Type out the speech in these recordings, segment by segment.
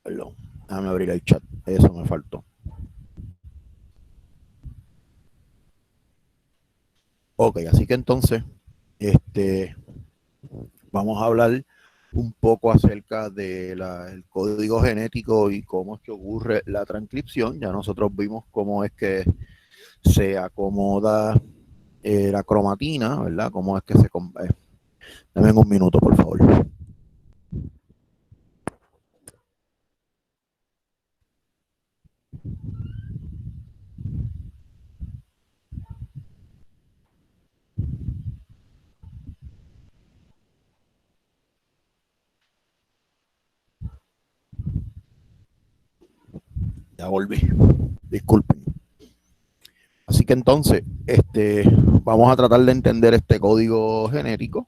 Perdón, déjame abrir el chat. Eso me faltó. Ok, así que entonces, vamos a hablar un poco acerca del código genético y cómo es que ocurre la transcripción. Ya nosotros vimos cómo es que se acomoda la cromatina, ¿verdad? Cómo es que se... Dame un minuto, por favor. Ya volví. Disculpen. Así que entonces, vamos a tratar de entender este código genético.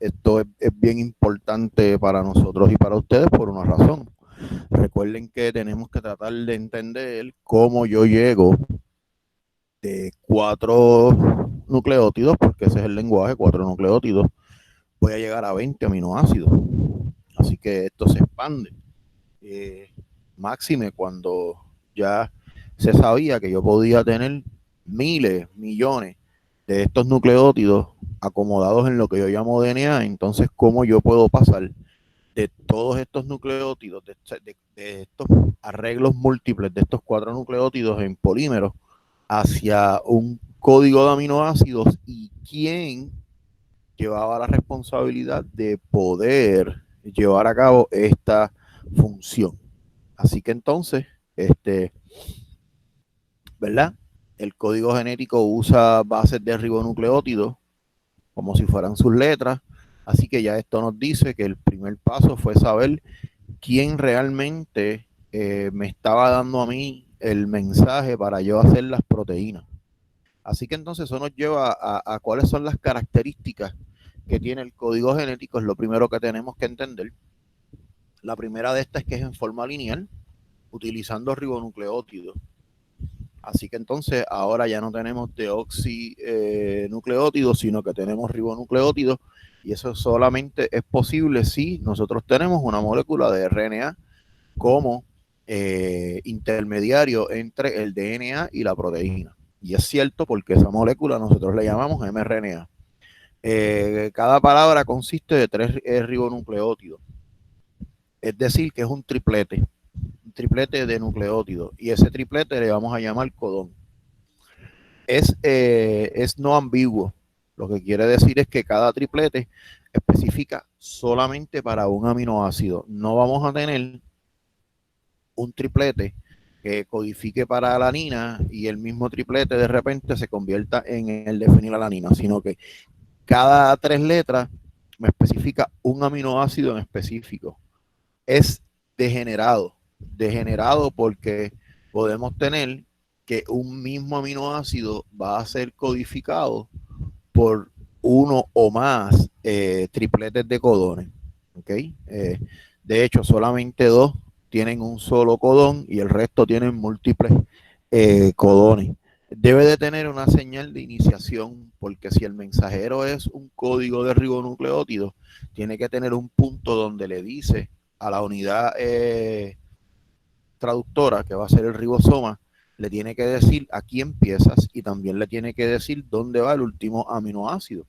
Esto es bien importante para nosotros y para ustedes por una razón. Recuerden que tenemos que tratar de entender cómo yo llego de 4 nucleótidos, porque ese es el lenguaje, 4 nucleótidos, voy a llegar a 20 aminoácidos. Así que esto se expande. Máxime cuando ya se sabía que yo podía tener miles, millones de estos nucleótidos acomodados en lo que yo llamo DNA. Entonces, ¿cómo yo puedo pasar de todos estos nucleótidos, de estos arreglos múltiples de estos 4 nucleótidos en polímeros hacia un código de aminoácidos? ¿Y quién llevaba la responsabilidad de poder llevar a cabo esta función? Así que entonces, ¿verdad? El código genético usa bases de ribonucleótidos como si fueran sus letras. Así que ya esto nos dice que el primer paso fue saber quién realmente me estaba dando a mí el mensaje para yo hacer las proteínas. Así que entonces eso nos lleva a cuáles son las características que tiene el código genético. Es lo primero que tenemos que entender. La primera de estas es que es en forma lineal, utilizando ribonucleótidos. Así que entonces ahora ya no tenemos deoxinucleótidos, sino que tenemos ribonucleótidos, y eso solamente es posible si nosotros tenemos una molécula de RNA como intermediario entre el DNA y la proteína. Y es cierto porque esa molécula nosotros le llamamos mRNA. Cada palabra consiste de 3 ribonucleótidos, es decir, que es un triplete de nucleótidos, y ese triplete le vamos a llamar codón. Es no ambiguo. Lo que quiere decir es que cada triplete especifica solamente para un aminoácido. No vamos a tener un triplete que codifique para alanina y el mismo triplete de repente se convierta en el de fenilalanina, sino que cada 3 letras me especifica un aminoácido en específico. Es degenerado porque podemos tener que un mismo aminoácido va a ser codificado por uno o más tripletes de codones. ¿Okay? De hecho, solamente 2 tienen un solo codón y el resto tienen múltiples codones. Debe de tener una señal de iniciación, porque si el mensajero es un código de ribonucleótidos, tiene que tener un punto donde le dice a la unidad traductora, que va a ser el ribosoma, le tiene que decir aquí empiezas y también le tiene que decir dónde va el último aminoácido.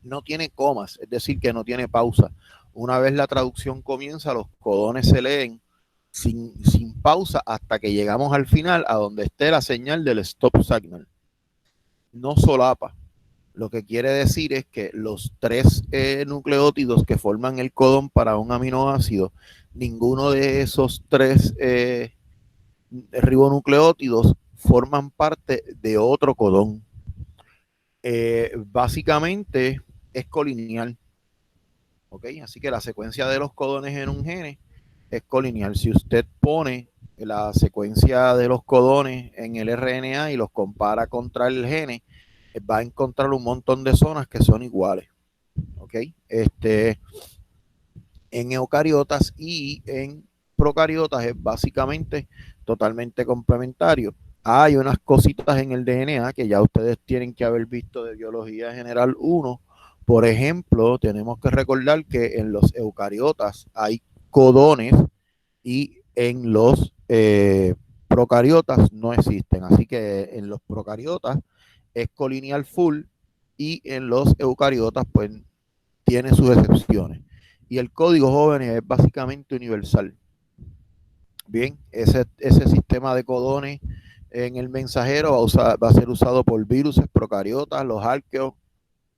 No tiene comas, es decir, que no tiene pausa. Una vez la traducción comienza, los codones se leen sin pausa hasta que llegamos al final, a donde esté la señal del stop signal. No solapa. Lo que quiere decir es que los 3 nucleótidos que forman el codón para un aminoácido, ninguno de esos 3 ribonucleótidos forman parte de otro codón. Básicamente es colineal. ¿Okay? Así que la secuencia de los codones en un gene es colineal. Si usted pone la secuencia de los codones en el RNA y los compara contra el gene, va a encontrar un montón de zonas que son iguales. ¿Okay? En eucariotas y en procariotas es básicamente totalmente complementario. Hay unas cositas en el DNA que ya ustedes tienen que haber visto de biología general 1. Por ejemplo, tenemos que recordar que en los eucariotas hay codones y en los procariotas no existen. Así que en los procariotas es colineal full y en los eucariotas pues tiene sus excepciones. Y el código, jóvenes, es básicamente universal. Bien, ese sistema de codones en el mensajero va a ser usado por virus, procariotas, los arqueos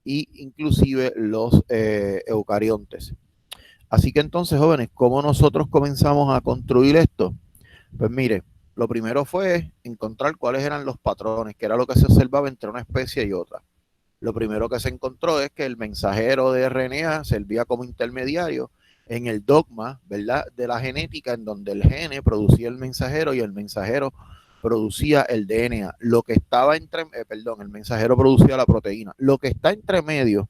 e inclusive los eucariontes. Así que entonces, jóvenes, ¿cómo nosotros comenzamos a construir esto? Pues mire, lo primero fue encontrar cuáles eran los patrones, que era lo que se observaba entre una especie y otra. Lo primero que se encontró es que el mensajero de RNA servía como intermediario en el dogma, ¿verdad?, de la genética, en donde el gene producía el mensajero y el mensajero producía el DNA. Lo que estaba el mensajero producía la proteína. Lo que está entre medio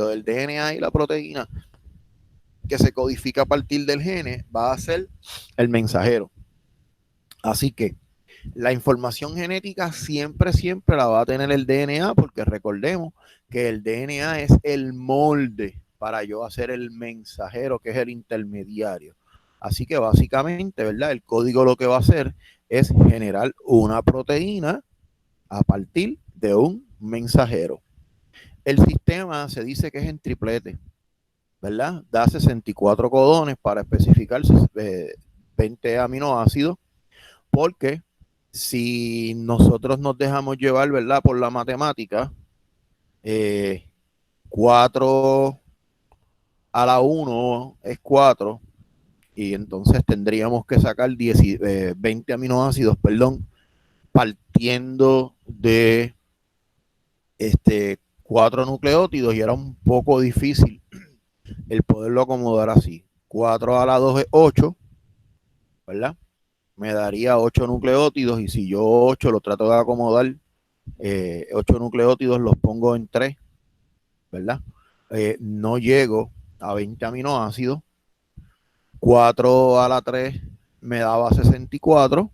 del DNA y la proteína, que se codifica a partir del gene, va a ser el mensajero. Así que la información genética siempre la va a tener el DNA, porque recordemos que el DNA es el molde para yo hacer el mensajero, que es el intermediario. Así que básicamente, ¿verdad? El código lo que va a hacer es generar una proteína a partir de un mensajero. El sistema se dice que es en triplete, ¿verdad? Da 64 codones para especificar 20 aminoácidos, porque si nosotros nos dejamos llevar, ¿verdad?, por la matemática, 4 a la 1 es 4, y entonces tendríamos que sacar 20 aminoácidos, perdón, partiendo de 4 nucleótidos, y era un poco difícil el poderlo acomodar así. 4 a la 2 es 8, ¿verdad? Me daría 8 nucleótidos, y si yo 8 lo trato de acomodar, 8 nucleótidos los pongo en 3, ¿verdad? No llego a 20 aminoácidos. 4 a la 3 me daba 64,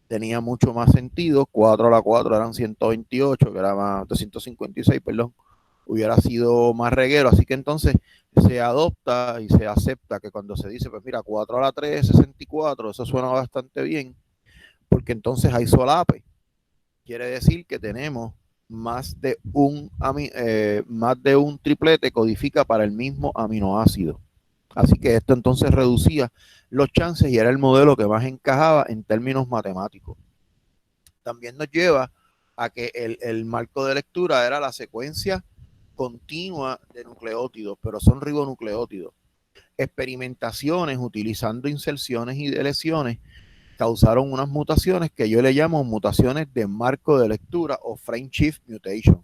tenía mucho más sentido. 4 a la 4 eran 128, que era más de 156, perdón. Hubiera sido más reguero, así que entonces se adopta y se acepta que cuando se dice, pues mira, 4 a la 3 es 64, eso suena bastante bien, porque entonces hay solape. Quiere decir que tenemos más de un triplete codifica para el mismo aminoácido. Así que esto entonces reducía los chances y era el modelo que más encajaba en términos matemáticos. También nos lleva a que el marco de lectura era la secuencia continua de nucleótidos, pero son ribonucleótidos. Experimentaciones utilizando inserciones y deleciones causaron unas mutaciones que yo le llamo mutaciones de marco de lectura o frame shift mutation.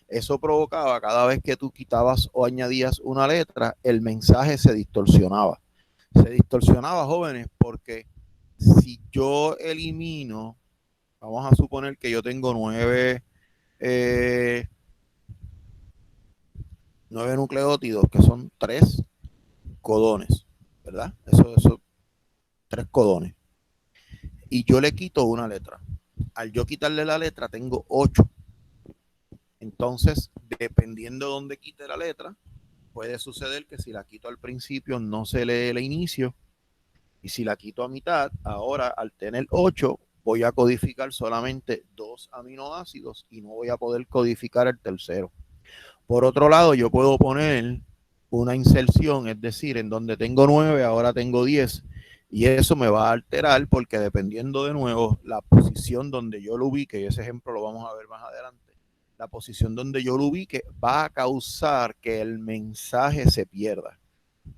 Eso provocaba, cada vez que tú quitabas o añadías una letra, el mensaje se distorsionaba. Se distorsionaba, jóvenes, porque si yo elimino, vamos a suponer que yo tengo 9 nucleótidos, que son 3 codones, ¿verdad? Eso 3 codones. Y yo le quito una letra. Al yo quitarle la letra, tengo 8. Entonces, dependiendo de dónde quite la letra, puede suceder que si la quito al principio no se lee el inicio, y si la quito a mitad, ahora al tener 8, voy a codificar solamente 2 aminoácidos y no voy a poder codificar el tercero. Por otro lado, yo puedo poner una inserción, es decir, en donde tengo 9, ahora tengo 10, y eso me va a alterar, porque dependiendo de nuevo la posición donde yo lo ubique, y ese ejemplo lo vamos a ver más adelante, la posición donde yo lo ubique va a causar que el mensaje se pierda.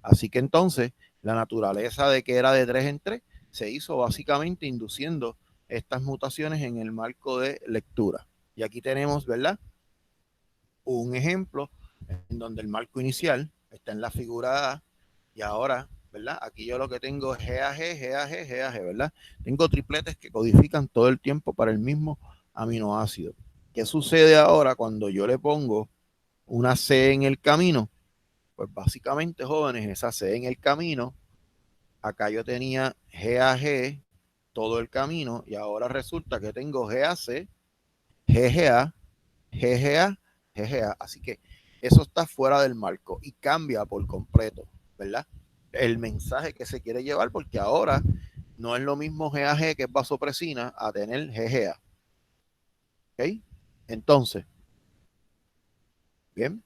Así que entonces la naturaleza de que era de 3 en 3 se hizo básicamente induciendo estas mutaciones en el marco de lectura. Y aquí tenemos, ¿verdad?, un ejemplo en donde el marco inicial está en la figura A, y ahora, ¿verdad?, aquí yo lo que tengo es GAG, GAG, GAG, ¿verdad? Tengo tripletes que codifican todo el tiempo para el mismo aminoácido. ¿Qué sucede ahora cuando yo le pongo una C en el camino? Pues básicamente, jóvenes, esa C en el camino, acá yo tenía GAG todo el camino, y ahora resulta que tengo GAC, GGA, GGA, GGA. Así que eso está fuera del marco y cambia por completo, ¿verdad? el mensaje que se quiere llevar, porque ahora no es lo mismo GAG, que es vasopresina, a tener GGA. ¿Ok? Entonces, bien,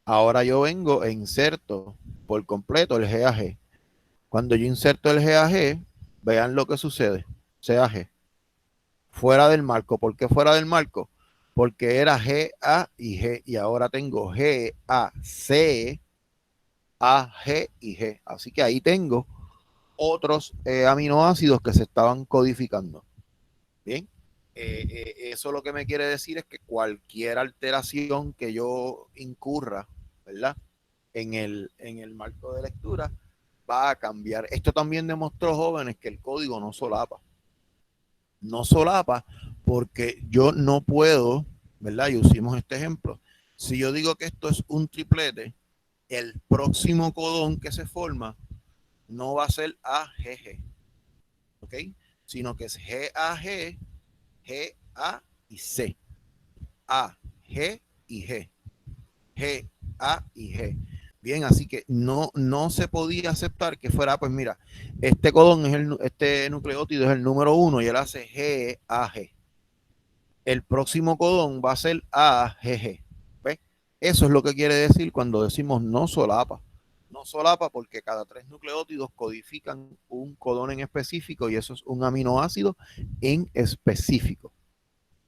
ahora yo vengo e inserto por completo el GAG. Cuando yo inserto el GAG, vean lo que sucede. GAG, fuera del marco. ¿Por qué fuera del marco? Porque era GA y G, y ahora tengo GAC, AG y G. Así que ahí tengo otros aminoácidos que se estaban codificando. Bien, eso lo que me quiere decir es que cualquier alteración que yo incurra, ¿verdad? En el marco de lectura va a cambiar. Esto también demostró, jóvenes, que el código no solapa. No solapa porque yo no puedo, ¿verdad? Y usamos este ejemplo. Si yo digo que esto es un triplete, el próximo codón que se forma no va a ser AGG, ¿ok? Sino que es GAG, GA y C. A, G y G. G, A y G. Bien, así que no se podía aceptar que fuera, pues mira, este codón este nucleótido es el número 1 y él hace G, A, G. El próximo codón va a ser A, G, G. ¿Ves? Eso es lo que quiere decir cuando decimos no solapa. No solapa porque cada 3 nucleótidos codifican un codón en específico y eso es un aminoácido en específico.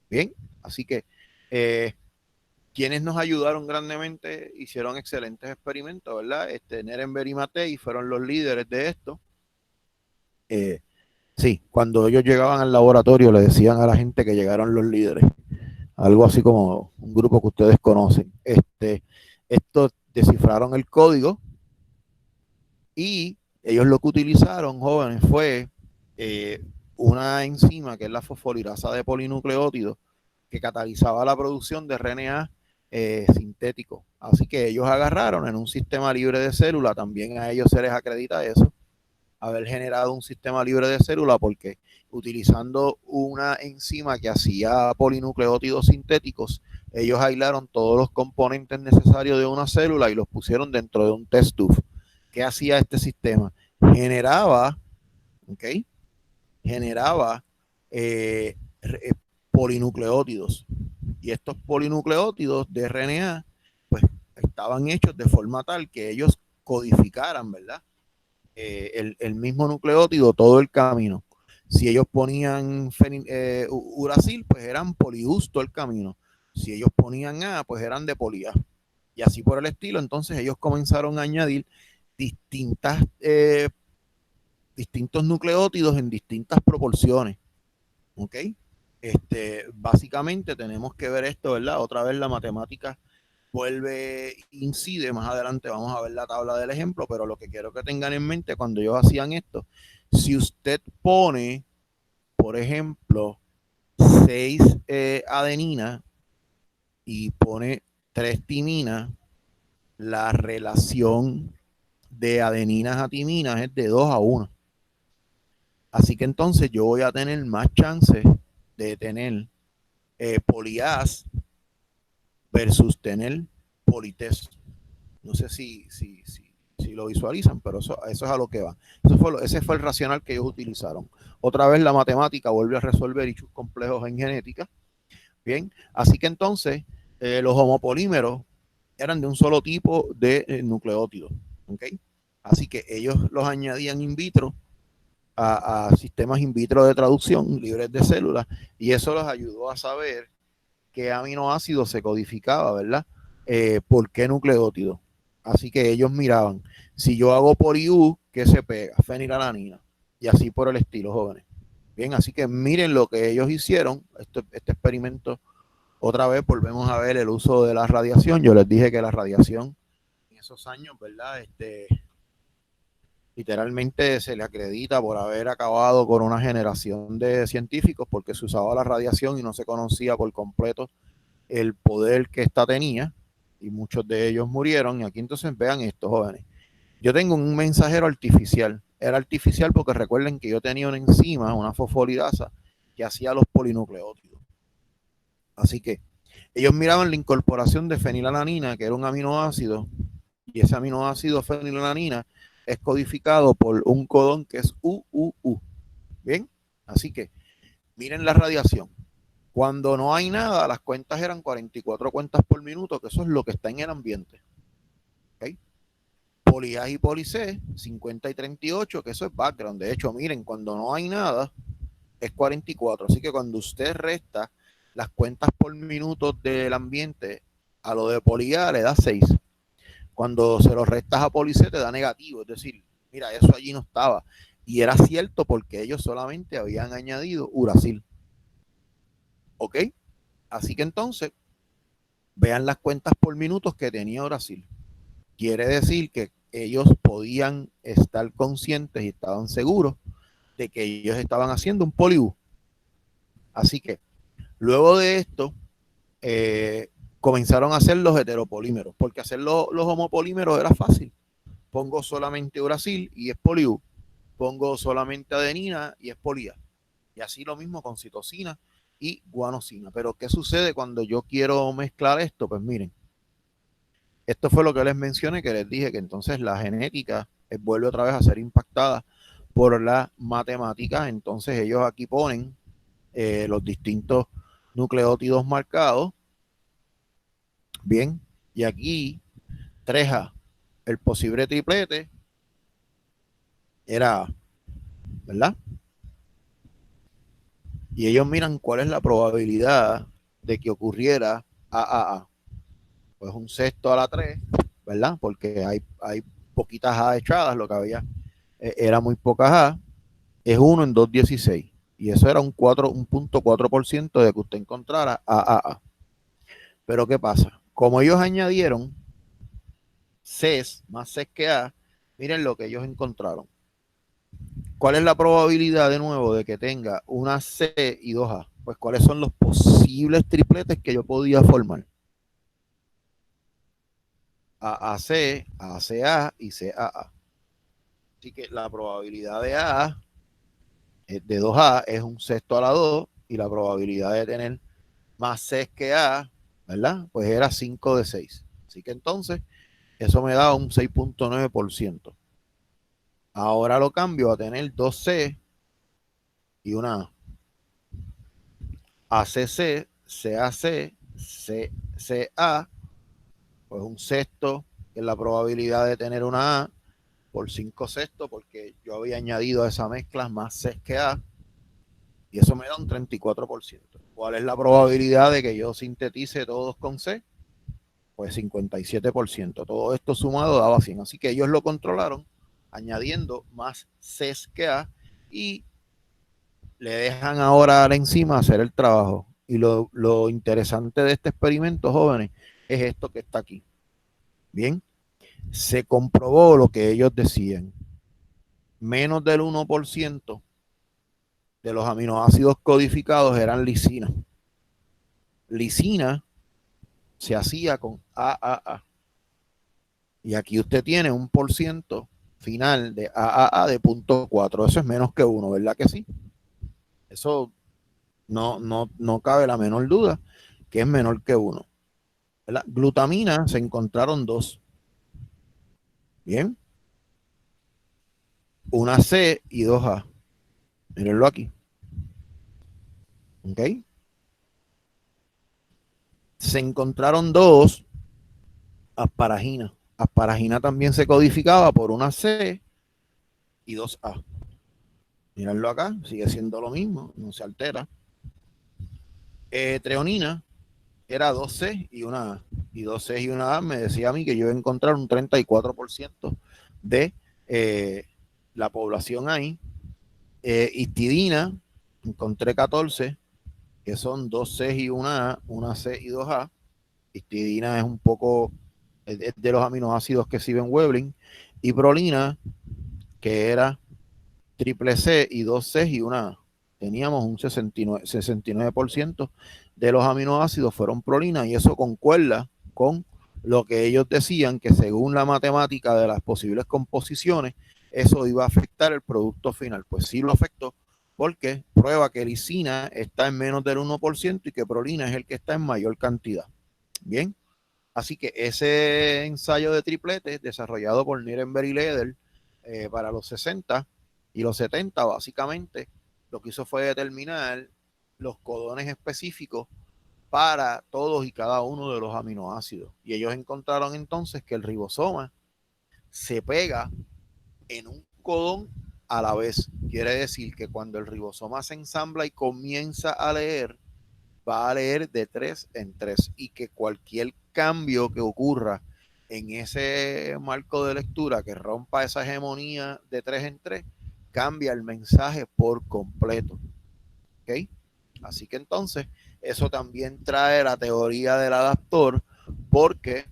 Bien, así que quienes nos ayudaron grandemente hicieron excelentes experimentos, ¿verdad? Nerenberg y Matei fueron los líderes de esto. Sí, cuando ellos llegaban al laboratorio le decían a la gente que llegaron los líderes, algo así como un grupo que ustedes conocen. Estos descifraron el código y ellos lo que utilizaron, jóvenes, fue una enzima que es la fosfolirasa de polinucleótidos que catalizaba la producción de RNA sintético. Así que ellos agarraron en un sistema libre de célula, también a ellos se les acredita eso, haber generado un sistema libre de célula, porque utilizando una enzima que hacía polinucleótidos sintéticos, ellos aislaron todos los componentes necesarios de una célula y los pusieron dentro de un test tube. ¿Qué hacía este sistema? Generaba, ¿ok? Generaba polinucleótidos. Y estos polinucleótidos de RNA, pues estaban hechos de forma tal que ellos codificaran, ¿verdad? El mismo nucleótido todo el camino. Si ellos ponían uracil, pues eran polius todo el camino. Si ellos ponían A, pues eran de polia. Y así por el estilo. Entonces ellos comenzaron a añadir distintos nucleótidos en distintas proporciones. ¿Ok? Básicamente tenemos que ver esto, ¿verdad? Otra vez la matemática vuelve, incide, más adelante vamos a ver la tabla del ejemplo, pero lo que quiero que tengan en mente cuando ellos hacían esto, si usted pone, por ejemplo, 6 adeninas y pone 3 timinas, la relación de adeninas a timinas es de 2-1. Así que entonces yo voy a tener más chances de tener polias versus tener polites. No sé si lo visualizan, pero eso es a lo que va. Ese fue el racional que ellos utilizaron. Otra vez la matemática vuelve a resolver hechos complejos en genética. Bien, así que entonces los homopolímeros eran de un solo tipo de nucleótidos. ¿Okay? Así que ellos los añadían in vitro a sistemas in vitro de traducción libres de células y eso los ayudó a saber qué aminoácido se codificaba, ¿verdad? ¿Por qué nucleótido? Así que ellos miraban, si yo hago poliU, ¿qué se pega? Fenilalanina. Y así por el estilo, jóvenes. Bien, así que miren lo que ellos hicieron, este experimento. Otra vez volvemos a ver el uso de la radiación. Yo les dije que la radiación en esos años, ¿verdad? Literalmente se le acredita por haber acabado con una generación de científicos porque se usaba la radiación y no se conocía por completo el poder que esta tenía y muchos de ellos murieron. Y aquí entonces vean esto, jóvenes. Yo tengo un mensajero artificial. Era artificial porque recuerden que yo tenía una enzima, una fosfolidasa, que hacía los polinucleótidos. Así que ellos miraban la incorporación de fenilalanina, que era un aminoácido, Y ese aminoácido fenilalanina es codificado por un codón que es UUU. Bien, así que miren la radiación. Cuando no hay nada, las cuentas eran 44 cuentas por minuto, que eso es lo que está en el ambiente. ¿Okay? Poli A y poli C, 50 y 38, que eso es background. De hecho, miren, cuando no hay nada, es 44. Así que cuando usted resta las cuentas por minuto del ambiente a lo de poli A, le da 6. Cuando se lo restas a poli C, te da negativo. Es decir, mira, eso allí no estaba. Y era cierto porque ellos solamente habían añadido uracil. ¿Ok? Así que entonces, vean las cuentas por minutos que tenía uracil. Quiere decir que ellos podían estar conscientes y estaban seguros de que ellos estaban haciendo un poli-U. Así que luego de esto, comenzaron a hacer los heteropolímeros, porque hacer los homopolímeros era fácil. Pongo solamente uracil y es poli-U. Pongo solamente adenina y es poli-A. Y así lo mismo con citosina y guanosina. Pero ¿qué sucede cuando yo quiero mezclar esto? Pues miren, esto fue lo que les mencioné, que les dije que entonces la genética vuelve otra vez a ser impactada por las matemáticas. Entonces ellos aquí ponen los distintos nucleótidos marcados. Bien, y aquí 3A, el posible triplete era A, ¿verdad? Y ellos miran cuál es la probabilidad de que ocurriera AAA. Pues un sexto a la 3, ¿verdad? Porque hay poquitas A echadas, lo que había era muy pocas A, es 1 en 216. Y eso era un 4.4% de que usted encontrara AAA. Pero ¿qué pasa? Como ellos añadieron Cs, más Cs que A, miren lo que ellos encontraron. ¿Cuál es la probabilidad de nuevo de que tenga una C y dos A? Pues ¿cuáles son los posibles tripletes que yo podía formar? AAC, ACA y CAA. Así que la probabilidad de A de 2A es un sexto a la 2 y la probabilidad de tener más C que A, ¿verdad? Pues era 5 de 6. Así que entonces eso me da un 6.9%. Ahora lo cambio a tener 2C y una A. ACC, CAC, CCA, pues un sexto, que es la probabilidad de tener una A, por 5 sextos, porque yo había añadido a esa mezcla más C que A, y eso me da un 34%. ¿Cuál es la probabilidad de que yo sintetice todos con C? Pues 57%. Todo esto sumado daba 100. Así que ellos lo controlaron añadiendo más C que A y le dejan ahora a la enzima hacer el trabajo. Y lo interesante de este experimento, jóvenes, es esto que está aquí. Bien, se comprobó lo que ellos decían. Menos del 1% de los aminoácidos codificados eran lisina. Lisina se hacía con AAA. Y aquí usted tiene un por ciento final de AAA de 0.4. Eso es menos que 1, ¿verdad que sí? Eso no cabe la menor duda que es menor que 1. Glutamina se encontraron 2. Bien. Una C y 2A. Mírenlo aquí. ¿Ok? Se encontraron 2 asparagina. Asparagina también se codificaba por una C y 2A. Mírenlo acá, sigue siendo lo mismo, no se altera. Treonina era 2C y una A. Y 2C y una A me decía a mí que yo iba a encontrar un 34% de la población ahí. Histidina, encontré 14, que son 2C y una A, una C y 2A. Histidina es un poco de los aminoácidos que sirven Webling. Y prolina, que era triple C y 2C y una A. Teníamos un 69% de los aminoácidos fueron prolina y eso concuerda con lo que ellos decían que según la matemática de las posibles composiciones, eso iba a afectar el producto final. Pues sí lo afectó porque prueba que lisina está en menos del 1% y que prolina es el que está en mayor cantidad. Bien, Así que ese ensayo de tripletes desarrollado por Nirenberg y Leder para los 60 y los 70, básicamente, lo que hizo fue determinar los codones específicos para todos y cada uno de los aminoácidos. Y ellos encontraron entonces que el ribosoma se pega en un codón a la vez. Quiere decir que cuando el ribosoma se ensambla y comienza a leer, va a leer de 3 en 3 y que cualquier cambio que ocurra en ese marco de lectura que rompa esa hegemonía de 3 en 3 cambia el mensaje por completo. ¿Ok? Así que entonces eso también trae la teoría del adaptor, porque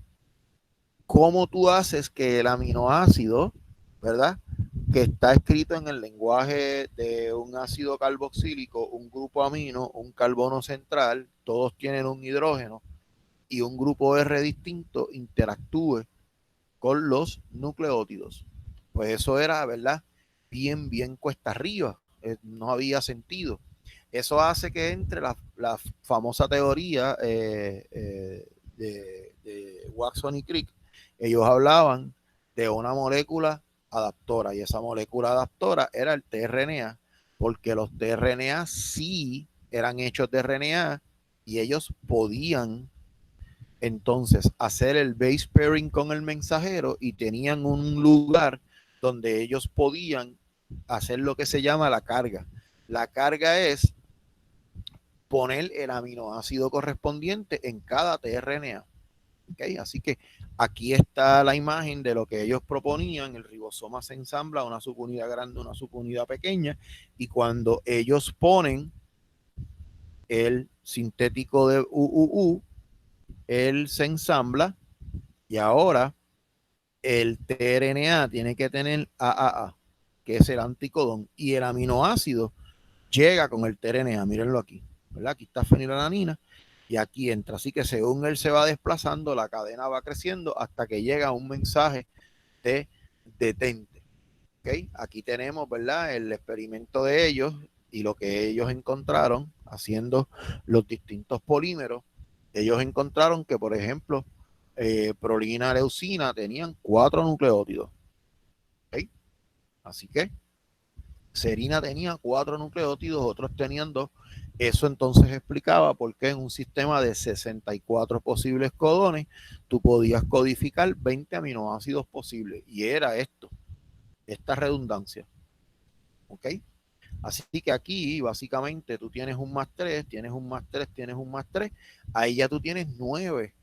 cómo tú haces que el aminoácido, ¿verdad?, que está escrito en el lenguaje de un ácido carboxílico, un grupo amino, un carbono central, todos tienen un hidrógeno y un grupo R distinto, interactúe con los nucleótidos. Pues eso era, ¿verdad?, bien cuesta arriba, no había sentido. Eso hace que entre la famosa teoría de Watson y Crick. Ellos hablaban de una molécula adaptora y esa molécula adaptora era el tRNA, porque los tRNA sí eran hechos de RNA y ellos podían entonces hacer el base pairing con el mensajero y tenían un lugar donde ellos podían hacer lo que se llama la carga. La carga es poner el aminoácido correspondiente en cada tRNA. ¿Okay? Así que aquí está la imagen de lo que ellos proponían. El ribosoma se ensambla una subunidad grande, una subunidad pequeña, y cuando ellos ponen el sintético de UUU, él se ensambla y ahora el tRNA tiene que tener AAA, que es el anticodón, y el aminoácido llega con el tRNA. Mírenlo aquí, ¿verdad? Aquí está fenilalanina y aquí entra. Así que según él se va desplazando, la cadena va creciendo hasta que llega un mensaje de detente. ¿Okay? Aquí tenemos, ¿verdad?, el experimento de ellos y lo que ellos encontraron haciendo los distintos polímeros. Ellos encontraron que, por ejemplo, prolina, leucina tenían 4 nucleótidos. ¿Okay? Así que serina tenía 4 nucleótidos, otros tenían 2. Eso entonces explicaba por qué en un sistema de 64 posibles codones tú podías codificar 20 aminoácidos posibles. Y era esta redundancia. ¿Ok? Así que aquí básicamente tú tienes un más 3, tienes un más 3, tienes un más 3. Ahí ya tú tienes 9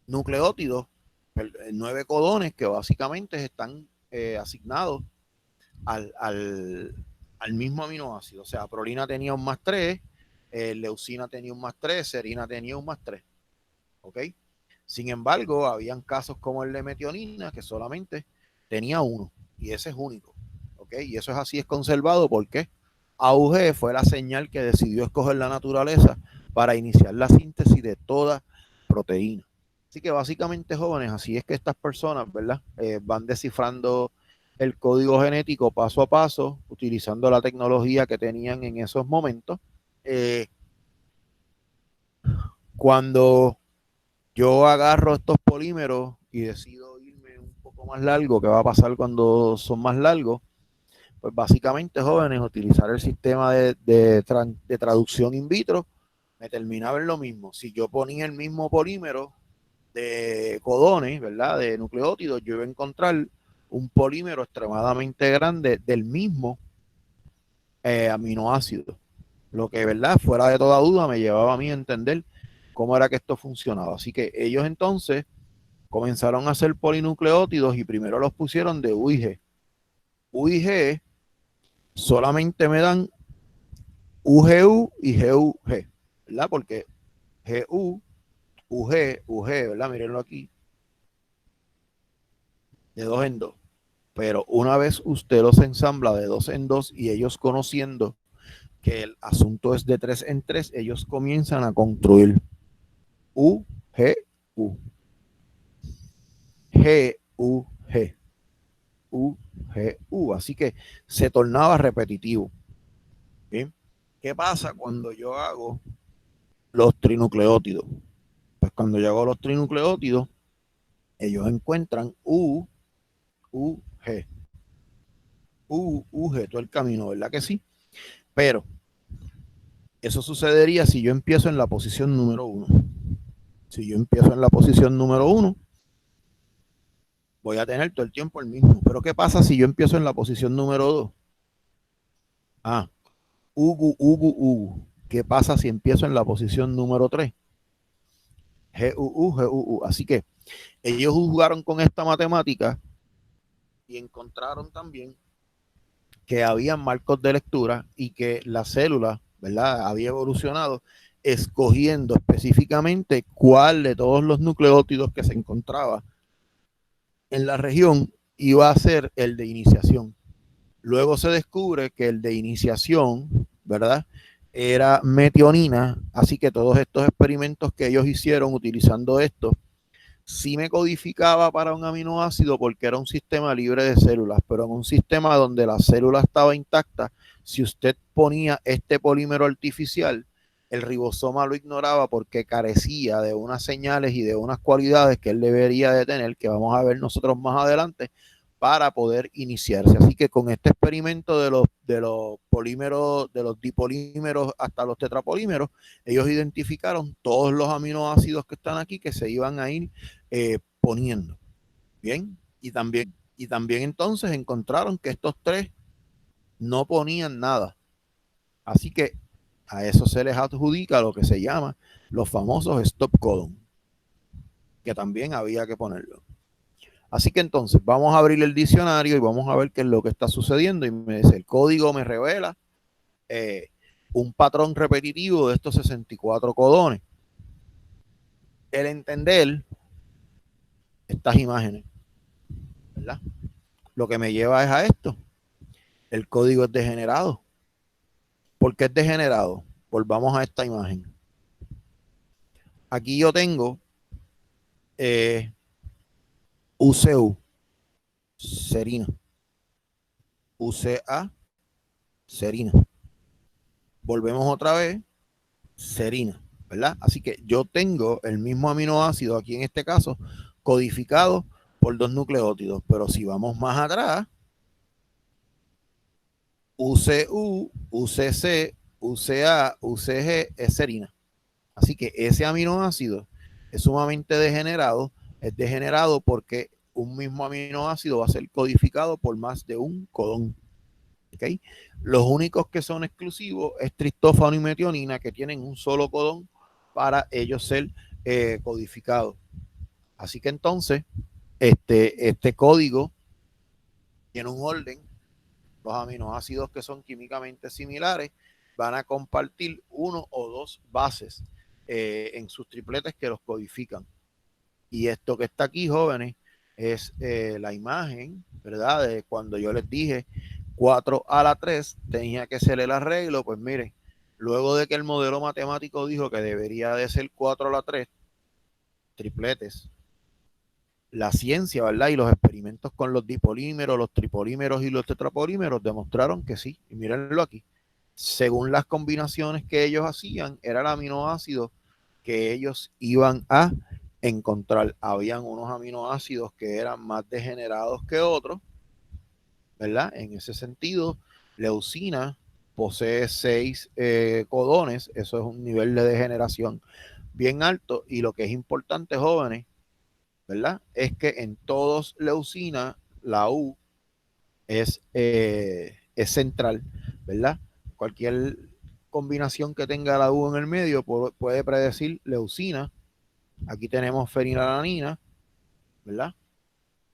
nucleótidos, 9 codones que básicamente están asignados al mismo aminoácido. O sea, prolina tenía un más 3, leucina tenía un más 3, serina tenía un más 3. ¿Ok? Sin embargo, habían casos como el de metionina que solamente tenía 1 y ese es único. ¿Ok? Y eso es así, es conservado porque AUG fue la señal que decidió escoger la naturaleza para iniciar la síntesis de toda proteína. Así que básicamente, jóvenes, así es que estas personas, ¿verdad?, van descifrando el código genético paso a paso, utilizando la tecnología que tenían en esos momentos. Cuando yo agarro estos polímeros y decido irme un poco más largo, ¿qué va a pasar cuando son más largos? Pues básicamente, jóvenes, utilizar el sistema de traducción in vitro me terminaba en lo mismo. Si yo ponía el mismo polímero de codones, ¿verdad?, de nucleótidos, yo iba a encontrar un polímero extremadamente grande del mismo aminoácido. Lo que, ¿verdad?, fuera de toda duda me llevaba a mí a entender cómo era que esto funcionaba. Así que ellos entonces comenzaron a hacer polinucleótidos y primero los pusieron de U y G. U y G solamente me dan UGU y GUG, ¿verdad? Porque GU, UG, ¿verdad? Mírenlo aquí, de 2 en 2. Pero una vez usted los ensambla de 2 en 2 y ellos conociendo que el asunto es de 3 en 3, ellos comienzan a construir U, G, U, G, U, G, U, G, U. Así que se tornaba repetitivo. ¿Bien? ¿Qué pasa cuando yo hago los trinucleótidos? cuando llego a los trinucleótidos, ellos encuentran U, G, todo el camino, ¿verdad que sí? Pero eso sucedería si yo empiezo en la posición número 1. Si yo empiezo en la posición número 1, voy a tener todo el tiempo el mismo. Pero ¿qué pasa si yo empiezo en la posición número 2? Ah, Ugu. ¿Qué pasa si empiezo en la posición número 3? GUU. Así que ellos jugaron con esta matemática y encontraron también que había marcos de lectura y que la célula, ¿verdad?, había evolucionado escogiendo específicamente cuál de todos los nucleótidos que se encontraba en la región iba a ser el de iniciación. Luego se descubre que el de iniciación, ¿verdad?, era metionina, así que todos estos experimentos que ellos hicieron utilizando esto, sí me codificaba para un aminoácido porque era un sistema libre de células, pero en un sistema donde la célula estaba intacta, si usted ponía este polímero artificial, el ribosoma lo ignoraba porque carecía de unas señales y de unas cualidades que él debería de tener, que vamos a ver nosotros más adelante, para poder iniciarse. Así que con este experimento de los polímeros, de los dipolímeros hasta los tetrapolímeros, ellos identificaron todos los aminoácidos que están aquí que se iban a ir poniendo. Bien, y también entonces encontraron que estos tres no ponían nada. Así que a eso se les adjudica lo que se llama los famosos stop codon, que también había que ponerlo. Así que entonces vamos a abrir el diccionario y vamos a ver qué es lo que está sucediendo. Y me dice, el código me revela un patrón repetitivo de estos 64 codones. El entender estas imágenes, ¿verdad?, lo que me lleva es a esto. El código es degenerado. ¿Por qué es degenerado? Volvamos a esta imagen. Aquí yo tengo UCU, serina. UCA, serina. Volvemos otra vez, serina, ¿verdad? Así que yo tengo el mismo aminoácido aquí en este caso codificado por dos nucleótidos, pero si vamos más atrás, UCU, UCC, UCA, UCG es serina. Así que ese aminoácido es sumamente degenerado. Es degenerado porque un mismo aminoácido va a ser codificado por más de un codón. ¿Okay? Los únicos que son exclusivos es tristófano y metionina, que tienen un solo codón para ellos ser codificados. Así que entonces, este código tiene un orden. Los aminoácidos que son químicamente similares van a compartir uno o dos bases en sus tripletes que los codifican. Y esto que está aquí, jóvenes, es la imagen, ¿verdad?, de cuando yo les dije 4 a la 3 tenía que ser el arreglo. Pues miren, luego de que el modelo matemático dijo que debería de ser 4 a la 3 tripletes, la ciencia, ¿verdad?, y los experimentos con los dipolímeros, los tripolímeros y los tetrapolímeros demostraron que sí. Y mírenlo aquí. Según las combinaciones que ellos hacían, era el aminoácido que ellos iban a encontrar. Habían unos aminoácidos que eran más degenerados que otros, ¿verdad? En ese sentido, leucina posee 6 codones. Eso es un nivel de degeneración bien alto. Y lo que es importante, jóvenes, ¿verdad?, es que en todos leucina la U es central, ¿verdad? Cualquier combinación que tenga la U en el medio puede predecir leucina. Aquí tenemos fenilalanina, ¿verdad?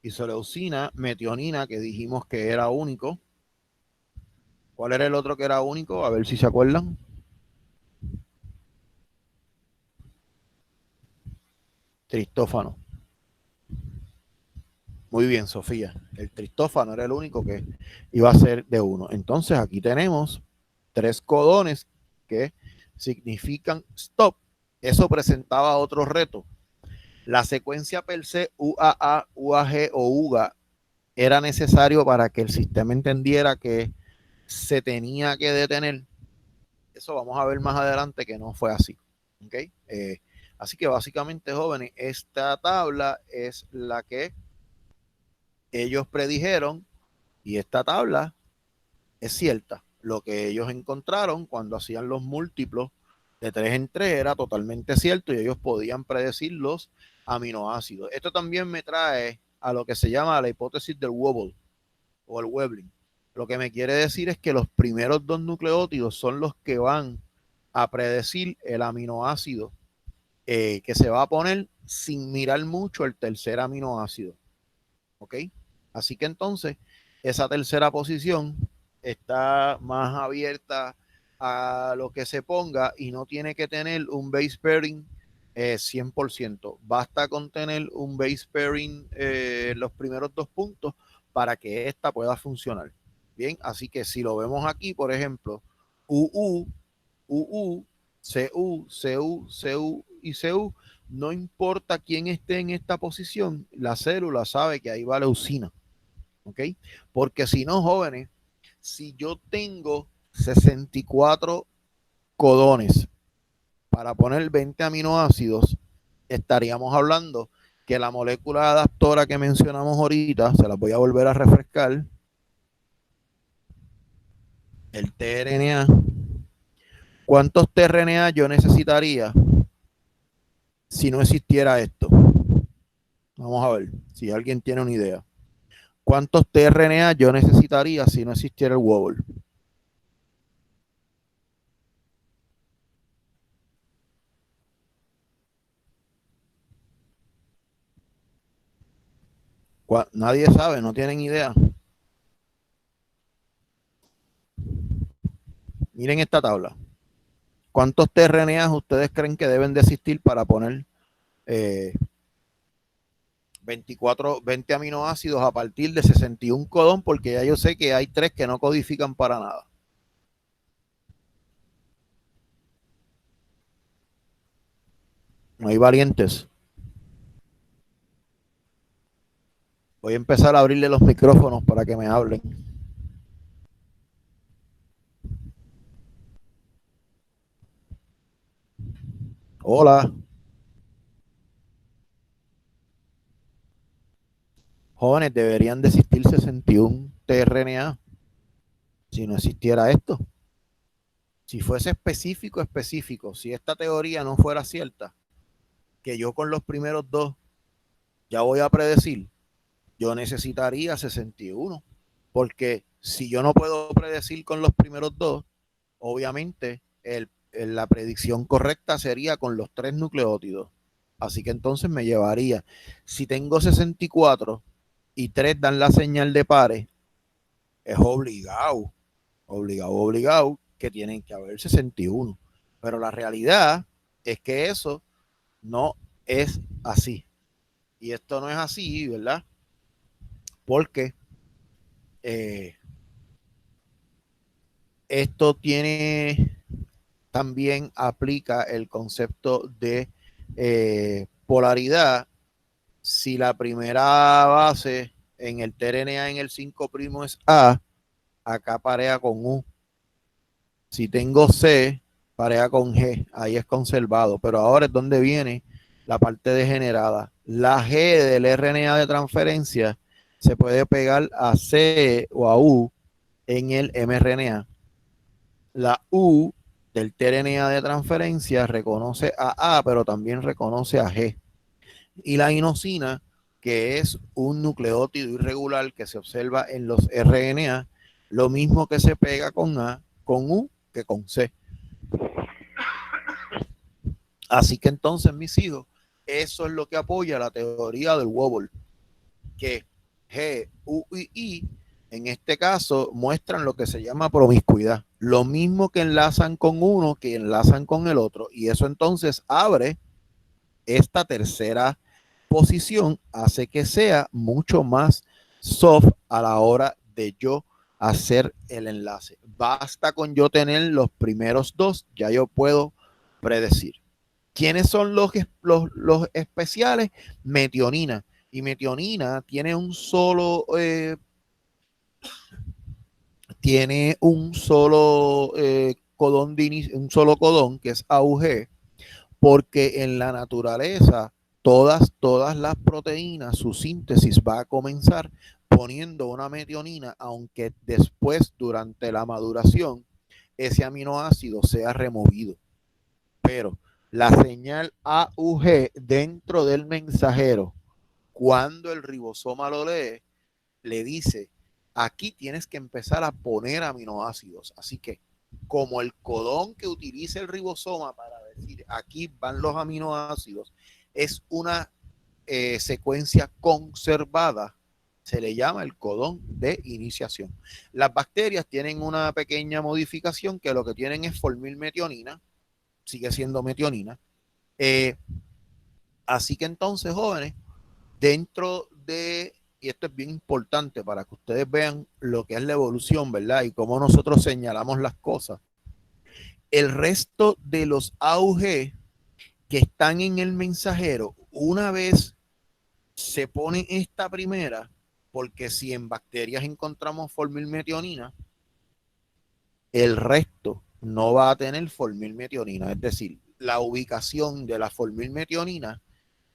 Isoleucina, metionina, que dijimos que era único. ¿Cuál era el otro que era único? A ver si se acuerdan. Tristófano. Muy bien, Sofía. El tristófano era el único que iba a ser de uno. Entonces aquí tenemos 3 codones que significan stop. Eso presentaba otro reto. La secuencia per se UAA, UAG o UGA era necesario para que el sistema entendiera que se tenía que detener. Eso vamos a ver más adelante que no fue así. ¿Okay? Así que básicamente, jóvenes, esta tabla es la que ellos predijeron y esta tabla es cierta. Lo que ellos encontraron cuando hacían los múltiplos de 3 en 3 era totalmente cierto y ellos podían predecir los aminoácidos. Esto también me trae a lo que se llama la hipótesis del wobble o el Webling. Lo que me quiere decir es que los primeros dos nucleótidos son los que van a predecir el aminoácido que se va a poner sin mirar mucho el tercer aminoácido. ¿Ok? Así que entonces esa tercera posición está más abierta a lo que se ponga y no tiene que tener un base pairing 100%. Basta con tener un base pairing los primeros dos puntos para que esta pueda funcionar. Bien, así que si lo vemos aquí, por ejemplo, UU, UU, CU, CU, CU y CU, no importa quién esté en esta posición, la célula sabe que ahí va leucina. ¿Ok? Porque si no, jóvenes, si yo tengo 64 codones para poner 20 aminoácidos, estaríamos hablando que la molécula adaptora que mencionamos ahorita, se las voy a volver a refrescar, el tRNA. ¿Cuántos tRNA yo necesitaría si no existiera esto? Vamos a ver si alguien tiene una idea. ¿Cuántos tRNA yo necesitaría si no existiera el wobble? Nadie sabe, no tienen idea. Miren esta tabla. ¿Cuántos tRNAs ustedes creen que deben de existir para poner 20 aminoácidos a partir de 61 codón? Porque ya yo sé que hay 3 que no codifican para nada. No hay valientes. Voy a empezar a abrirle los micrófonos para que me hablen. Hola. Jóvenes, deberían de existir 61 tRNA si no existiera esto. Si fuese específico, específico, si esta teoría no fuera cierta, que yo con los primeros dos ya voy a predecir, yo necesitaría 61. Porque si yo no puedo predecir con los primeros dos, obviamente la predicción correcta sería con los 3 nucleótidos. Así que entonces me llevaría, si tengo 64 y 3 dan la señal de pares, es obligado, obligado que tienen que haber 61. Pero la realidad es que eso no es así. Y esto no es así, ¿verdad? Porque esto tiene, también aplica el concepto de polaridad. Si la primera base en el tRNA en el 5' es A, acá parea con U. Si tengo C, parea con G, ahí es conservado. Pero ahora es donde viene la parte degenerada. La G del RNA de transferencia se puede pegar a C o a U en el mRNA. La U del tRNA de transferencia reconoce a A, pero también reconoce a G. Y la inosina, que es un nucleótido irregular que se observa en los RNA, lo mismo que se pega con A, con U, que con C. Así que entonces, mis hijos, eso es lo que apoya la teoría del wobble, que G, U y I, en este caso, muestran lo que se llama promiscuidad. Lo mismo que enlazan con uno, que enlazan con el otro. Y eso entonces abre esta tercera posición, hace que sea mucho más soft a la hora de yo hacer el enlace. Basta con yo tener los primeros dos, ya yo puedo predecir. ¿Quiénes son los especiales? Metionina. Y metionina tiene un solo codón un solo codón que es AUG, porque en la naturaleza todas las proteínas, su síntesis va a comenzar poniendo una metionina, aunque después, durante la maduración, ese aminoácido sea removido. Pero la señal AUG dentro del mensajero, cuando el ribosoma lo lee, le dice, aquí tienes que empezar a poner aminoácidos. Así que, como el codón que utiliza el ribosoma para decir, aquí van los aminoácidos, es una secuencia conservada, se le llama el codón de iniciación. Las bacterias tienen una pequeña modificación que lo que tienen es formilmetionina, sigue siendo metionina. Así que entonces, jóvenes, dentro de, y esto es bien importante para que ustedes vean lo que es la evolución, ¿verdad? Y cómo nosotros señalamos las cosas. El resto de los AUG que están en el mensajero, una vez se pone esta primera, porque si en bacterias encontramos formilmetionina, el resto no va a tener formilmetionina. Es decir, la ubicación de la formilmetionina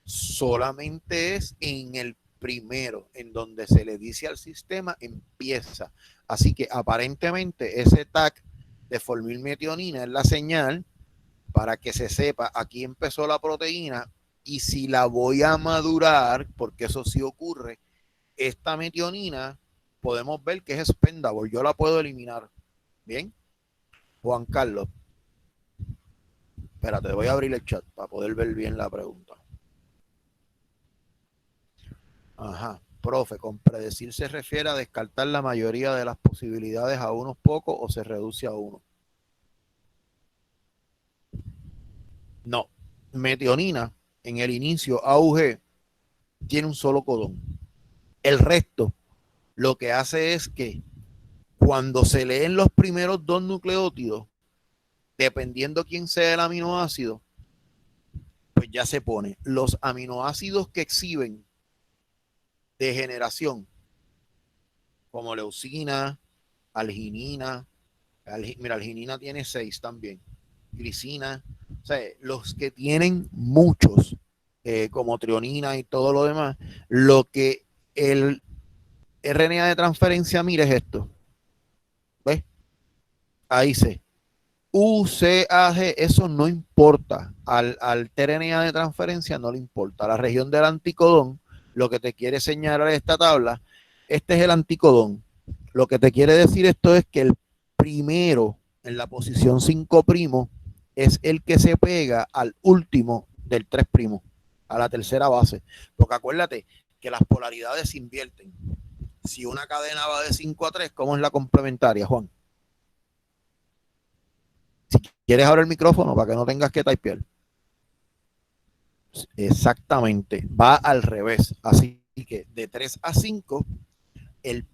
solamente es en el primero, en donde se le dice al sistema empieza. Así que aparentemente ese tag de formilmetionina es la señal para que se sepa aquí empezó la proteína y si la voy a madurar, porque eso sí ocurre, esta metionina podemos ver que es expendable, yo la puedo eliminar. Bien, Juan Carlos, espérate, voy a abrir el chat para poder ver bien la pregunta. Ajá, profe, con predecir se refiere a descartar la mayoría de las posibilidades a unos pocos o se reduce a uno. No, metionina en el inicio AUG tiene un solo codón. El resto lo que hace es que cuando se leen los primeros dos nucleótidos, dependiendo quién sea el aminoácido, pues ya se pone. Los aminoácidos que exhiben degeneración, como leucina, arginina, mira, arginina tiene 6 también, glicina, o sea, los que tienen muchos, como trionina y todo lo demás, lo que el RNA de transferencia mira es esto, ¿ves? Ahí se UCAG, eso no importa. Al tRNA de transferencia no le importa. La región del anticodón, lo que te quiere señalar esta tabla, este es el anticodón. Lo que te quiere decir esto es que el primero en la posición 5' es el que se pega al último del 3', a la tercera base. Porque acuérdate que las polaridades se invierten. Si una cadena va de 5 a 3, ¿cómo es la complementaria, Juan? Si quieres abrir el micrófono para que no tengas que typear. Exactamente, va al revés. Así que de 3 a 5, el,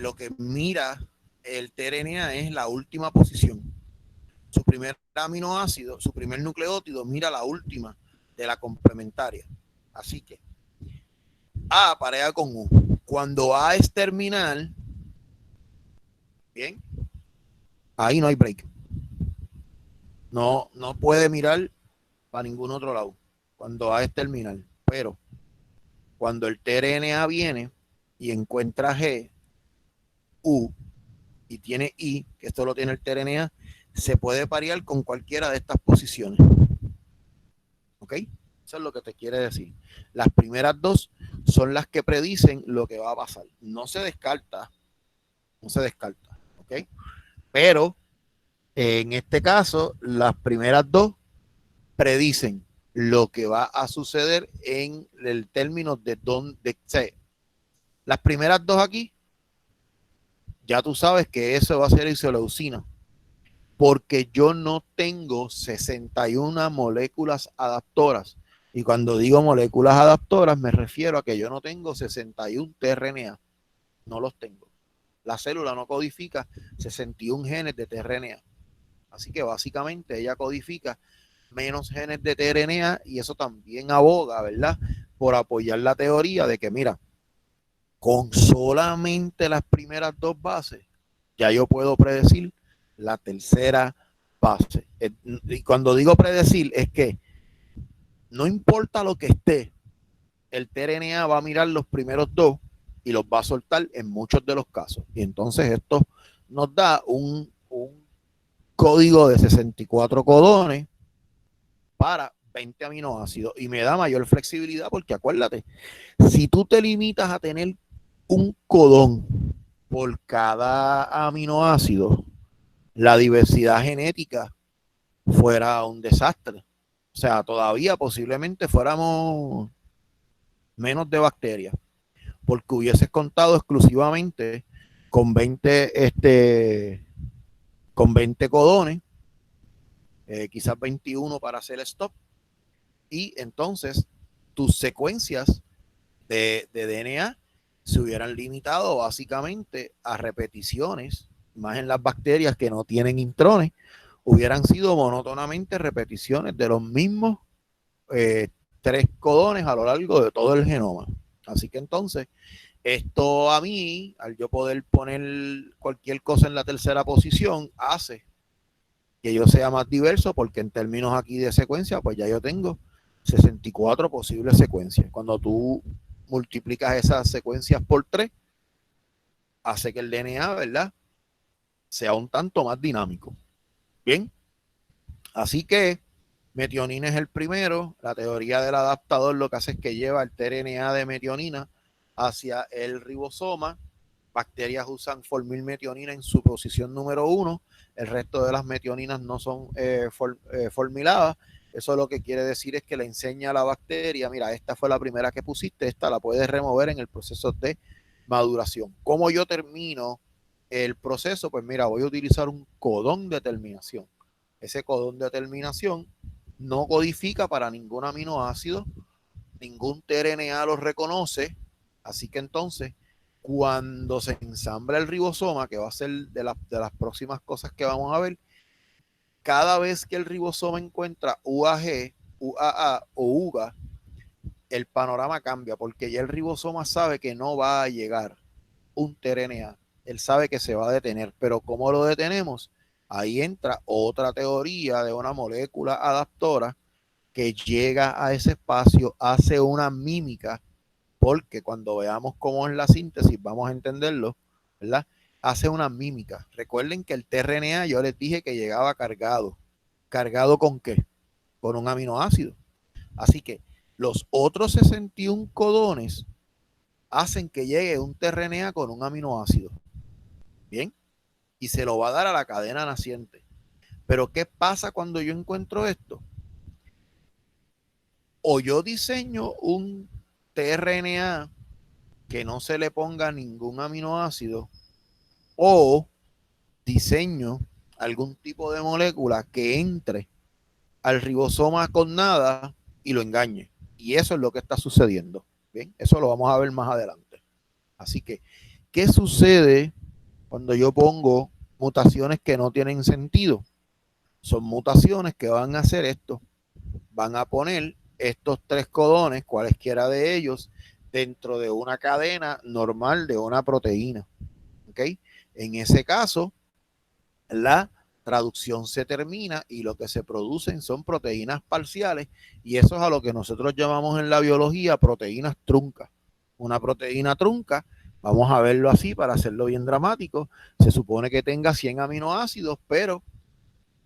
lo que mira el tRNA es la última posición. Su primer aminoácido, su primer nucleótido, mira la última de la complementaria. Así que A pareja con U. Cuando A es terminal, bien, ahí no hay break. No puede mirar para ningún otro lado cuando A es terminal. Pero cuando el tRNA viene y encuentra G, U y tiene I, que esto lo tiene el tRNA, se puede parear con cualquiera de estas posiciones. ¿Ok? Eso es lo que te quiere decir. Las primeras dos son las que predicen lo que va a pasar. No se descarta. ¿Ok? Pero en este caso, las primeras dos predicen lo que va a suceder en el término de donde se. Las primeras dos aquí, ya tú sabes que eso va a ser isoleucina, porque yo no tengo 61 moléculas adaptoras. Y cuando digo moléculas adaptoras, me refiero a que yo no tengo 61 tRNA. No los tengo. La célula no codifica 61 genes de tRNA. Así que básicamente ella codifica menos genes de tRNA y eso también aboga, ¿verdad? Por apoyar la teoría de que, mira, con solamente las primeras dos bases, ya yo puedo predecir la tercera bases. Y cuando digo predecir, es que no importa lo que esté, el tRNA va a mirar los primeros dos y los va a soltar en muchos de los casos. Y entonces esto nos da un código de 64 codones para 20 aminoácidos y me da mayor flexibilidad porque acuérdate, si tú te limitas a tener un codón por cada aminoácido, la diversidad genética fuera un desastre. O sea, todavía posiblemente fuéramos menos de bacterias, porque hubieses contado exclusivamente con 20, con 20 codones, quizás 21 para hacer stop, y entonces tus secuencias de DNA se hubieran limitado básicamente a repeticiones, más en las bacterias que no tienen intrones, hubieran sido monótonamente repeticiones de los mismos 3 codones a lo largo de todo el genoma. Así que entonces, esto a mí, al yo poder poner cualquier cosa en la tercera posición, hace que yo sea más diverso, porque en términos aquí de secuencia, pues ya yo tengo 64 posibles secuencias. Cuando tú multiplicas esas secuencias por 3, hace que el DNA, ¿verdad?, sea un tanto más dinámico. Bien, así que metionina es el primero. La teoría del adaptador lo que hace es que lleva el tRNA de metionina hacia el ribosoma. Bacterias usan formilmetionina en su posición número 1. El resto de las metioninas no son formiladas. Eso lo que quiere decir es que le enseña a la bacteria, mira, esta fue la primera que pusiste, esta la puedes remover en el proceso de maduración. ¿Cómo yo termino el proceso? Pues mira, voy a utilizar un codón de terminación. Ese codón de terminación no codifica para ningún aminoácido, ningún tRNA lo reconoce, así que entonces cuando se ensambla el ribosoma, que va a ser de las próximas cosas que vamos a ver, cada vez que el ribosoma encuentra UAG, UAA o UGA, el panorama cambia, porque ya el ribosoma sabe que no va a llegar un tRNA, él sabe que se va a detener, pero ¿cómo lo detenemos? Ahí entra otra teoría de una molécula adaptora que llega a ese espacio, hace una mímica, porque cuando veamos cómo es la síntesis, vamos a entenderlo, ¿verdad? Hace una mímica. Recuerden que el tRNA yo les dije que llegaba cargado. ¿Cargado con qué? Con un aminoácido. Así que los otros 61 codones hacen que llegue un tRNA con un aminoácido. Bien, y se lo va a dar a la cadena naciente. Pero ¿qué pasa cuando yo encuentro esto? O yo diseño un tRNA que no se le ponga ningún aminoácido, o diseño algún tipo de molécula que entre al ribosoma con nada y lo engañe. Y eso es lo que está sucediendo. Bien, eso lo vamos a ver más adelante. Así que, ¿qué sucede cuando yo pongo mutaciones que no tienen sentido? Son mutaciones que van a hacer esto. Van a poner estos 3 codones, cualesquiera de ellos, dentro de una cadena normal de una proteína. ¿Ok? En ese caso, la traducción se termina y lo que se producen son proteínas parciales, y eso es a lo que nosotros llamamos en la biología proteínas truncas. Una proteína trunca, vamos a verlo así para hacerlo bien dramático, se supone que tenga 100 aminoácidos, pero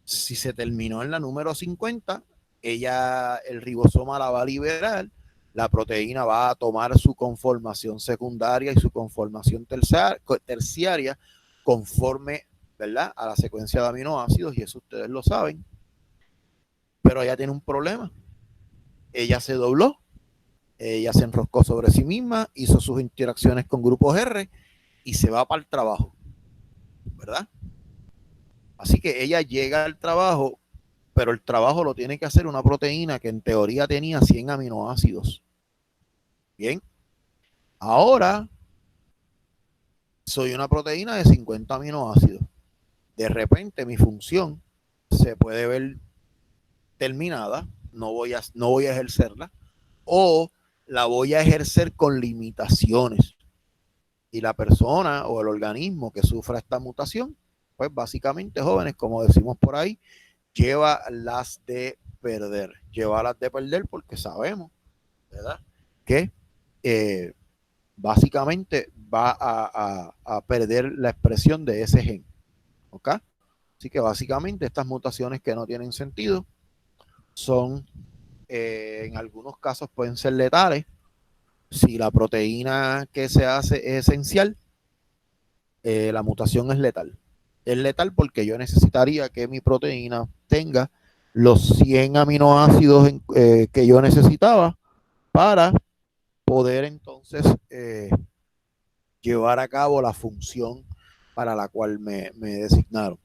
si se terminó en la número 50, el ribosoma la va a liberar, la proteína va a tomar su conformación secundaria y su conformación terciaria conforme, ¿verdad?, a la secuencia de aminoácidos, y eso ustedes lo saben. Pero ella tiene un problema. Ella se dobló, ella se enroscó sobre sí misma, hizo sus interacciones con grupos R y se va para el trabajo, ¿verdad? Así que ella llega al trabajo, pero el trabajo lo tiene que hacer una proteína que en teoría tenía 100 aminoácidos. Bien, ahora soy una proteína de 50 aminoácidos. De repente mi función se puede ver terminada, no voy a ejercerla, o la voy a ejercer con limitaciones. Y la persona o el organismo que sufra esta mutación pues básicamente, jóvenes, como decimos por ahí, lleva las de perder. Lleva las de perder porque sabemos, ¿verdad?, que básicamente va a perder la expresión de ese gen. ¿Ok? Así que básicamente estas mutaciones que no tienen sentido son, en algunos casos pueden ser letales. Si la proteína que se hace es esencial, la mutación es letal. Es letal porque yo necesitaría que mi proteína tenga los 100 aminoácidos que yo necesitaba para poder entonces llevar a cabo la función para la cual me designaron.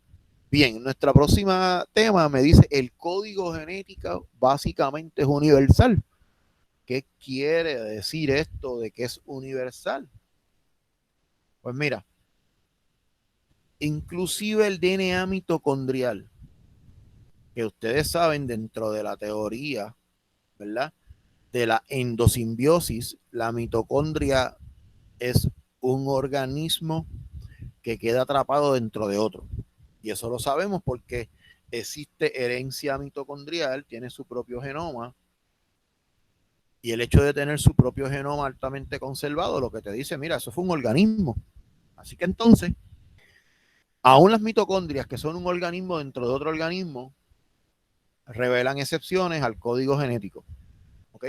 Bien, nuestra próxima tema me dice el código genético básicamente es universal. ¿Qué quiere decir esto de que es universal? Pues mira, inclusive el DNA mitocondrial, que ustedes saben dentro de la teoría, ¿verdad?, de la endosimbiosis, la mitocondria es un organismo que queda atrapado dentro de otro. Y eso lo sabemos porque existe herencia mitocondrial, tiene su propio genoma, y el hecho de tener su propio genoma altamente conservado, lo que te dice, mira, eso fue un organismo. Así que entonces, aún las mitocondrias, que son un organismo dentro de otro organismo, revelan excepciones al código genético. ¿Ok?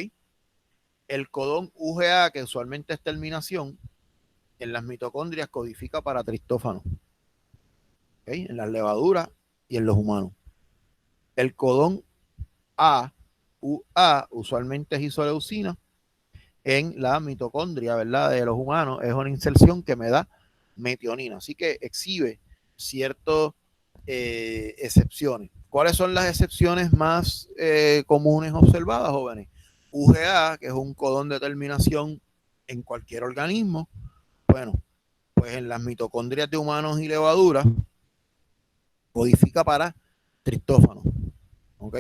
El codón UGA, que usualmente es terminación, en las mitocondrias codifica para tristófano. ¿Ok? En las levaduras y en los humanos. El codón UA usualmente es isoleucina. En la mitocondria, ¿verdad?, de los humanos, es una inserción que me da metionina. Así que exhibe ciertas excepciones. ¿Cuáles son las excepciones más comunes observadas, jóvenes? UGA, que es un codón de terminación en cualquier organismo. Bueno, pues en las mitocondrias de humanos y levaduras codifica para tristófano. ¿Ok?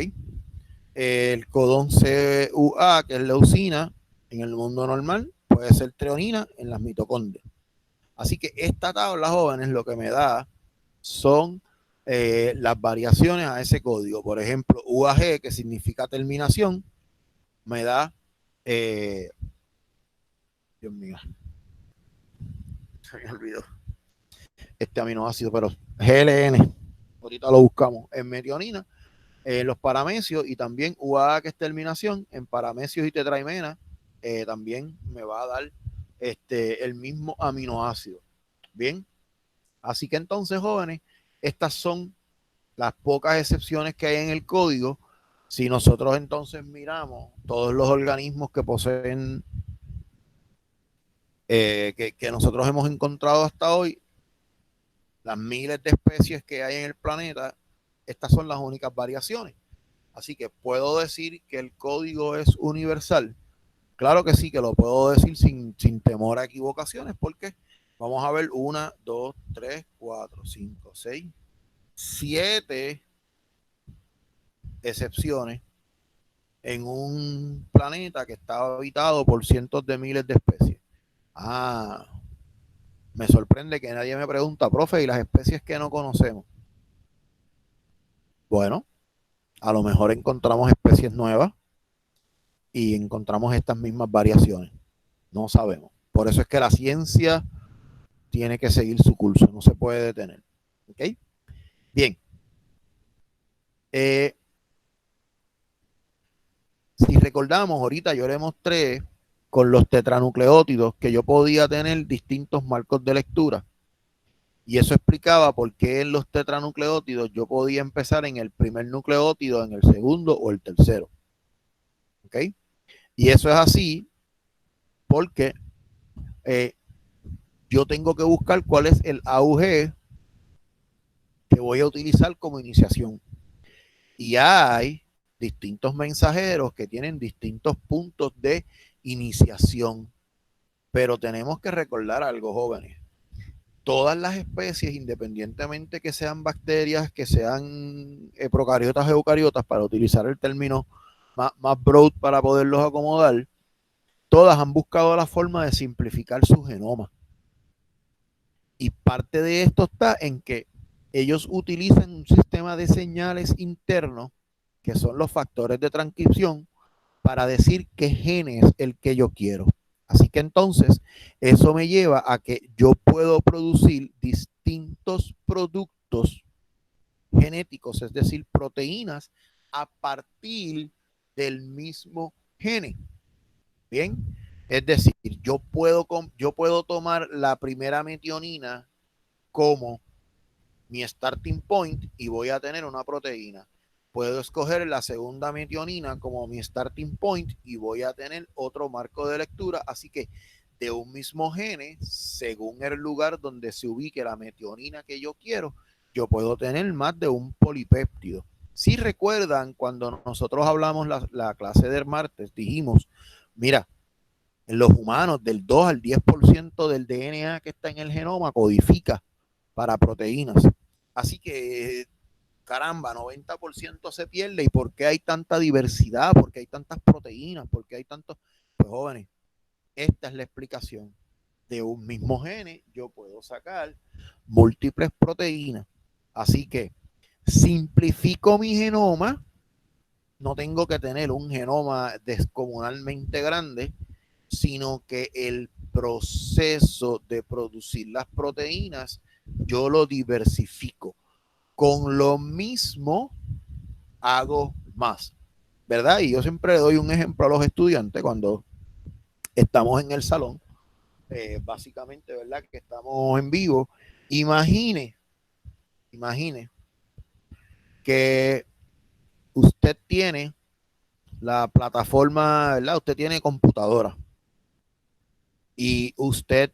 El codón CUA, que es leucina, en el mundo normal, puede ser treonina en las mitocondrias. Así que esta tabla, jóvenes, lo que me da son las variaciones a ese código. Por ejemplo, UAG, que significa terminación, me da, Dios mío, se me olvidó este aminoácido, pero GLN, ahorita lo buscamos, en metionina, los paramecios, y también UAA, que es terminación, en paramecios y tetraimena, también me va a dar el mismo aminoácido. Bien, así que entonces, jóvenes, estas son las pocas excepciones que hay en el código. Si nosotros entonces miramos todos los organismos que poseen, que nosotros hemos encontrado hasta hoy, las miles de especies que hay en el planeta, estas son las únicas variaciones. Así que puedo decir que el código es universal. Claro que sí, que lo puedo decir sin temor a equivocaciones, porque vamos a ver 1, 2, 3, 4, 5, 6, 7 excepciones en un planeta que está habitado por cientos de miles de especies. Me sorprende que nadie me pregunta, profe, ¿y las especies que no conocemos? Bueno, a lo mejor encontramos especies nuevas y encontramos estas mismas variaciones. No sabemos. Por eso es que la ciencia tiene que seguir su curso, no se puede detener. ¿Ok? Bien. Si recordamos, ahorita yo le mostré con los tetranucleótidos que yo podía tener distintos marcos de lectura. Y eso explicaba por qué en los tetranucleótidos yo podía empezar en el primer nucleótido, en el segundo o el tercero. ¿Ok? Y eso es así porque yo tengo que buscar cuál es el AUG que voy a utilizar como iniciación. Y hay distintos mensajeros que tienen distintos puntos de iniciación. Pero tenemos que recordar algo, jóvenes. Todas las especies, independientemente que sean bacterias, que sean procariotas o eucariotas, para utilizar el término más broad para poderlos acomodar, todas han buscado la forma de simplificar su genoma. Y parte de esto está en que ellos utilizan un sistema de señales interno, que son los factores de transcripción, para decir qué gene es el que yo quiero. Así que entonces eso me lleva a que yo puedo producir distintos productos genéticos, es decir, proteínas, a partir del mismo gene. Bien, es decir, yo puedo tomar la primera metionina como mi starting point y voy a tener una proteína. Puedo escoger la segunda metionina como mi starting point y voy a tener otro marco de lectura. Así que de un mismo gene, según el lugar donde se ubique la metionina que yo quiero, yo puedo tener más de un polipéptido. Si recuerdan, cuando nosotros hablamos la clase del martes, dijimos, mira, en los humanos del 2 al 10% del DNA que está en el genoma codifica para proteínas. Así que, caramba, 90% se pierde. ¿Y por qué hay tanta diversidad? ¿Por qué hay tantas proteínas? ¿Por qué hay tantos? Pues jóvenes, esta es la explicación. De un mismo gene yo puedo sacar múltiples proteínas. Así que simplifico mi genoma. No tengo que tener un genoma descomunalmente grande, sino que el proceso de producir las proteínas yo lo diversifico. Con lo mismo hago más, ¿verdad? Y yo siempre le doy un ejemplo a los estudiantes cuando estamos en el salón, básicamente, ¿verdad? Que estamos en vivo. Imagine que usted tiene la plataforma, ¿verdad? Usted tiene computadora y usted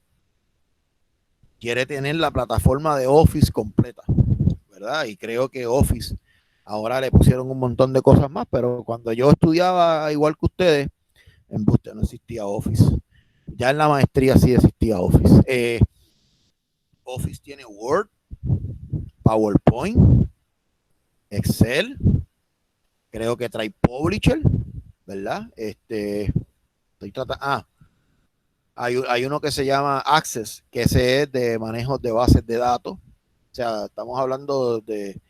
quiere tener la plataforma de Office completa, ¿verdad? Y creo que Office ahora le pusieron un montón de cosas más, pero cuando yo estudiaba igual que ustedes, en Buste no existía Office. Ya en la maestría sí existía Office. Office tiene Word, PowerPoint, Excel, creo que trae Publisher, ¿verdad? Estoy tratando. Hay uno que se llama Access, que ese es de manejo de bases de datos. O sea, estamos hablando de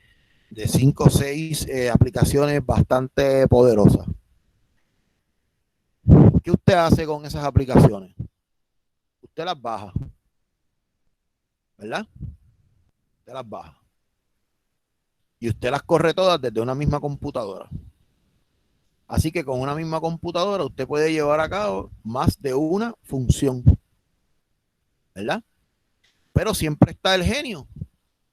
5 o 6 aplicaciones bastante poderosas. ¿Qué usted hace con esas aplicaciones? Usted las baja, ¿verdad? Usted las baja. Y usted las corre todas desde una misma computadora. Así que con una misma computadora usted puede llevar a cabo más de una función, ¿verdad? Pero siempre está el genio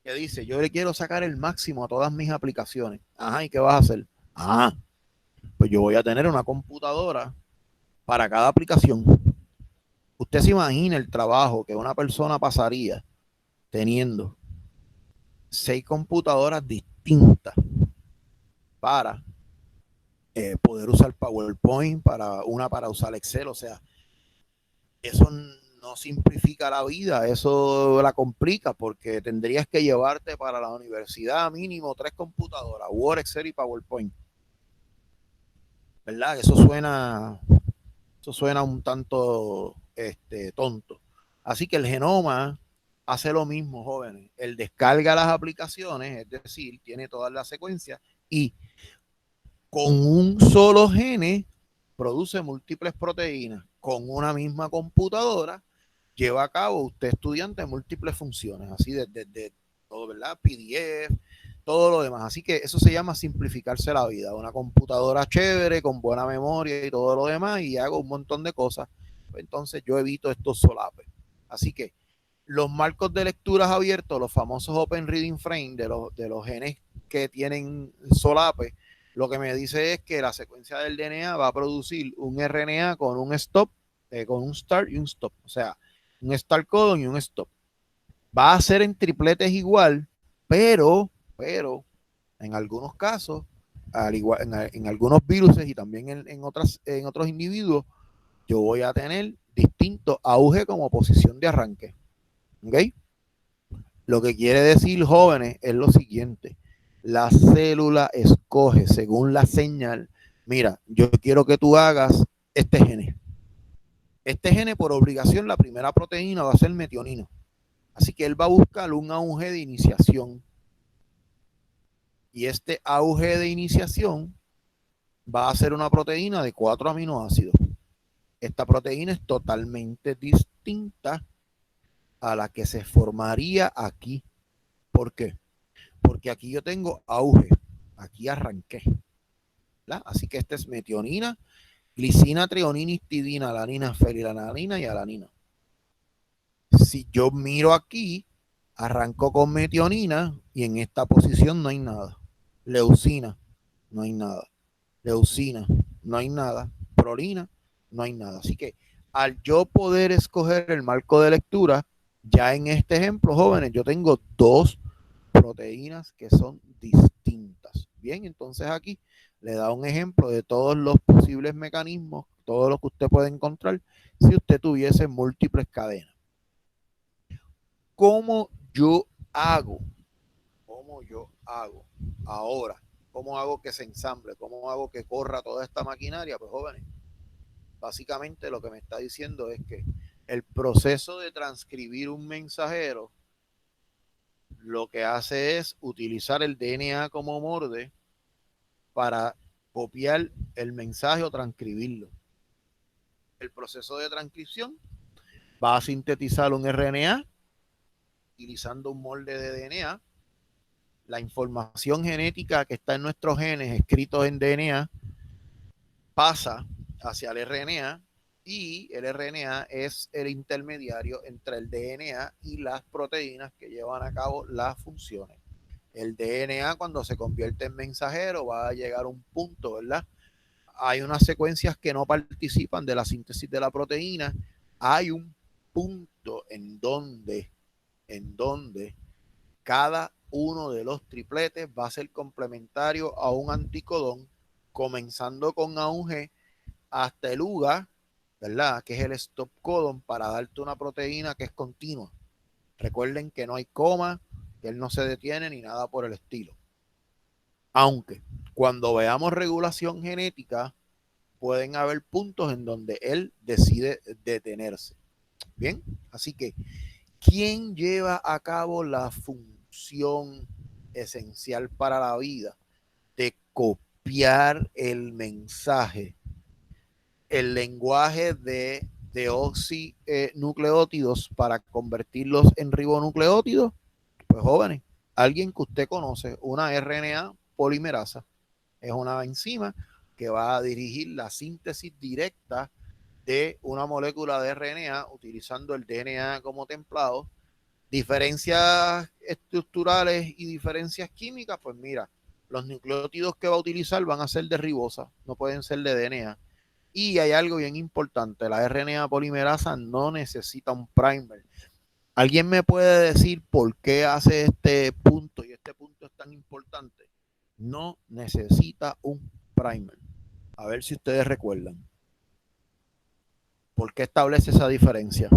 que dice, yo le quiero sacar el máximo a todas mis aplicaciones. Ajá, ¿y qué vas a hacer? Ah, pues yo voy a tener una computadora para cada aplicación. Usted se imagina el trabajo que una persona pasaría teniendo 6 computadoras distintas para poder usar PowerPoint, para usar Excel. O sea, eso no simplifica la vida, eso la complica, porque tendrías que llevarte para la universidad mínimo 3 computadoras, Word, Excel y PowerPoint. ¿Verdad? Eso suena un tanto tonto. Así que el genoma hace lo mismo, jóvenes. Él descarga las aplicaciones, es decir, tiene todas las secuencias y con un solo gene produce múltiples proteínas. Con una misma computadora lleva a cabo usted, estudiante, múltiples funciones, así de todo, ¿verdad? PDF, todo lo demás. Así que eso se llama simplificarse la vida. Una computadora chévere, con buena memoria y todo lo demás, y hago un montón de cosas. Entonces yo evito estos solapes. Así que los marcos de lecturas abiertos, los famosos Open Reading Frame de los genes que tienen solapes, lo que me dice es que la secuencia del DNA va a producir un RNA con un stop, con un start y un stop. O sea, un start codon y un stop. Va a ser en tripletes igual, pero en algunos casos, al igual, en algunos virus y también en otros individuos, yo voy a tener distinto auge como posición de arranque. ¿Ok? Lo que quiere decir, jóvenes, es lo siguiente. La célula escoge según la señal. Mira, yo quiero que tú hagas este gene. Este gene, por obligación, la primera proteína va a ser metionina. Así que él va a buscar un auge de iniciación. Y este auge de iniciación va a ser una proteína de 4 aminoácidos. Esta proteína es totalmente distinta a la que se formaría aquí. ¿Por qué? Porque aquí yo tengo auge, aquí arranqué, ¿verdad? Así que esta es metionina, glicina, treonina, histidina, alanina, fenilalanina y alanina. Si yo miro aquí, arranco con metionina y en esta posición no hay nada. Leucina, no hay nada. Leucina, no hay nada. Prolina, no hay nada. Así que al yo poder escoger el marco de lectura, ya en este ejemplo, jóvenes, yo tengo dos proteínas que son distintas. Bien, entonces aquí le da un ejemplo de todos los posibles mecanismos, todo lo que usted puede encontrar si usted tuviese múltiples cadenas. ¿Cómo yo hago? ¿Cómo yo hago ahora? ¿Cómo hago que se ensamble? ¿Cómo hago que corra toda esta maquinaria? Pues jóvenes, básicamente lo que me está diciendo es que el proceso de transcribir un mensajero lo que hace es utilizar el DNA como molde para copiar el mensaje o transcribirlo. El proceso de transcripción va a sintetizar un RNA utilizando un molde de DNA. La información genética que está en nuestros genes escritos en DNA pasa hacia el RNA y el RNA es el intermediario entre el DNA y las proteínas que llevan a cabo las funciones. El DNA cuando se convierte en mensajero va a llegar a un punto, ¿verdad? Hay unas secuencias que no participan de la síntesis de la proteína. Hay un punto en donde cada uno de los tripletes va a ser complementario a un anticodón, comenzando con auge hasta el UGA, ¿verdad? Que es el stop codon para darte una proteína que es continua. Recuerden que no hay coma, que él no se detiene ni nada por el estilo. Aunque cuando veamos regulación genética, pueden haber puntos en donde él decide detenerse. Bien, así que, ¿quién lleva a cabo la función esencial para la vida de copiar el mensaje, el lenguaje de deoxinucleótidos para convertirlos en ribonucleótidos? Pues jóvenes, alguien que usted conoce, una RNA polimerasa, es una enzima que va a dirigir la síntesis directa de una molécula de RNA utilizando el DNA como templado. Diferencias estructurales y diferencias químicas, pues mira, los nucleótidos que va a utilizar van a ser de ribosa, no pueden ser de DNA. Y hay algo bien importante, la RNA polimerasa no necesita un primer. ¿Alguien me puede decir por qué hace este punto y este punto es tan importante? No necesita un primer. A ver si ustedes recuerdan. ¿Por qué establece esa diferencia?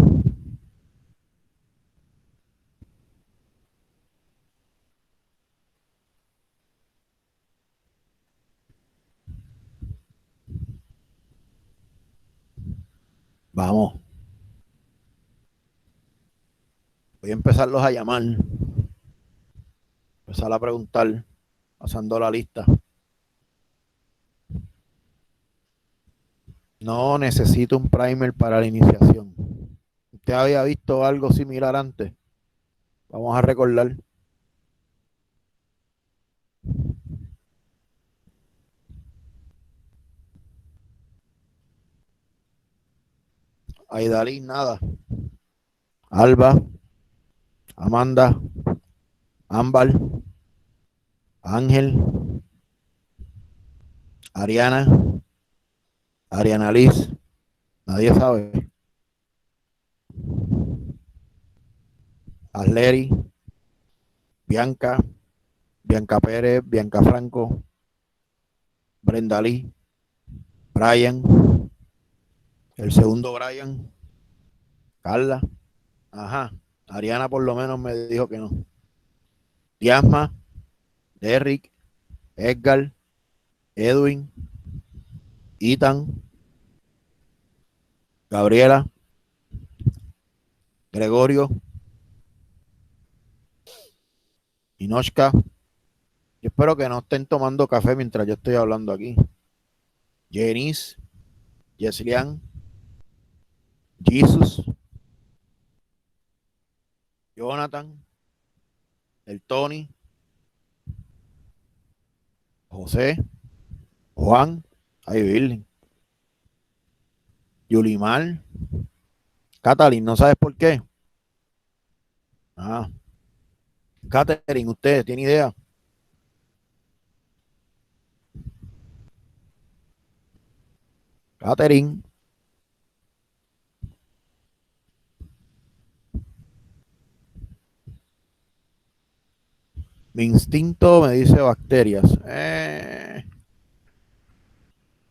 Vamos, voy a empezarlos a llamar, empezar a preguntar, pasando la lista. No necesito un primer para la iniciación. ¿Usted había visto algo similar antes? Vamos a recordar. Aidalín, nada. Alba, Amanda, Ámbar, Ángel, Ariana, Ariana Liz, nadie sabe. Asleri, Bianca, Bianca Pérez, Bianca Franco, Brenda Lee, Brian, el segundo Brian, Carla, ajá, Ariana por lo menos me dijo que no. Diasma, Derrick, Edgar, Edwin, Ethan, Gabriela, Gregorio, Inoshka, Yo espero que no estén tomando café mientras yo estoy hablando aquí. Janice, Yeslian, Jesus, Jonathan, el Tony, José, Juan, ay Virgen, Yulimar, Catalin, ¿no sabes por qué? Ah, Catherine, ¿usted tiene idea? Catherine, mi instinto me dice bacterias.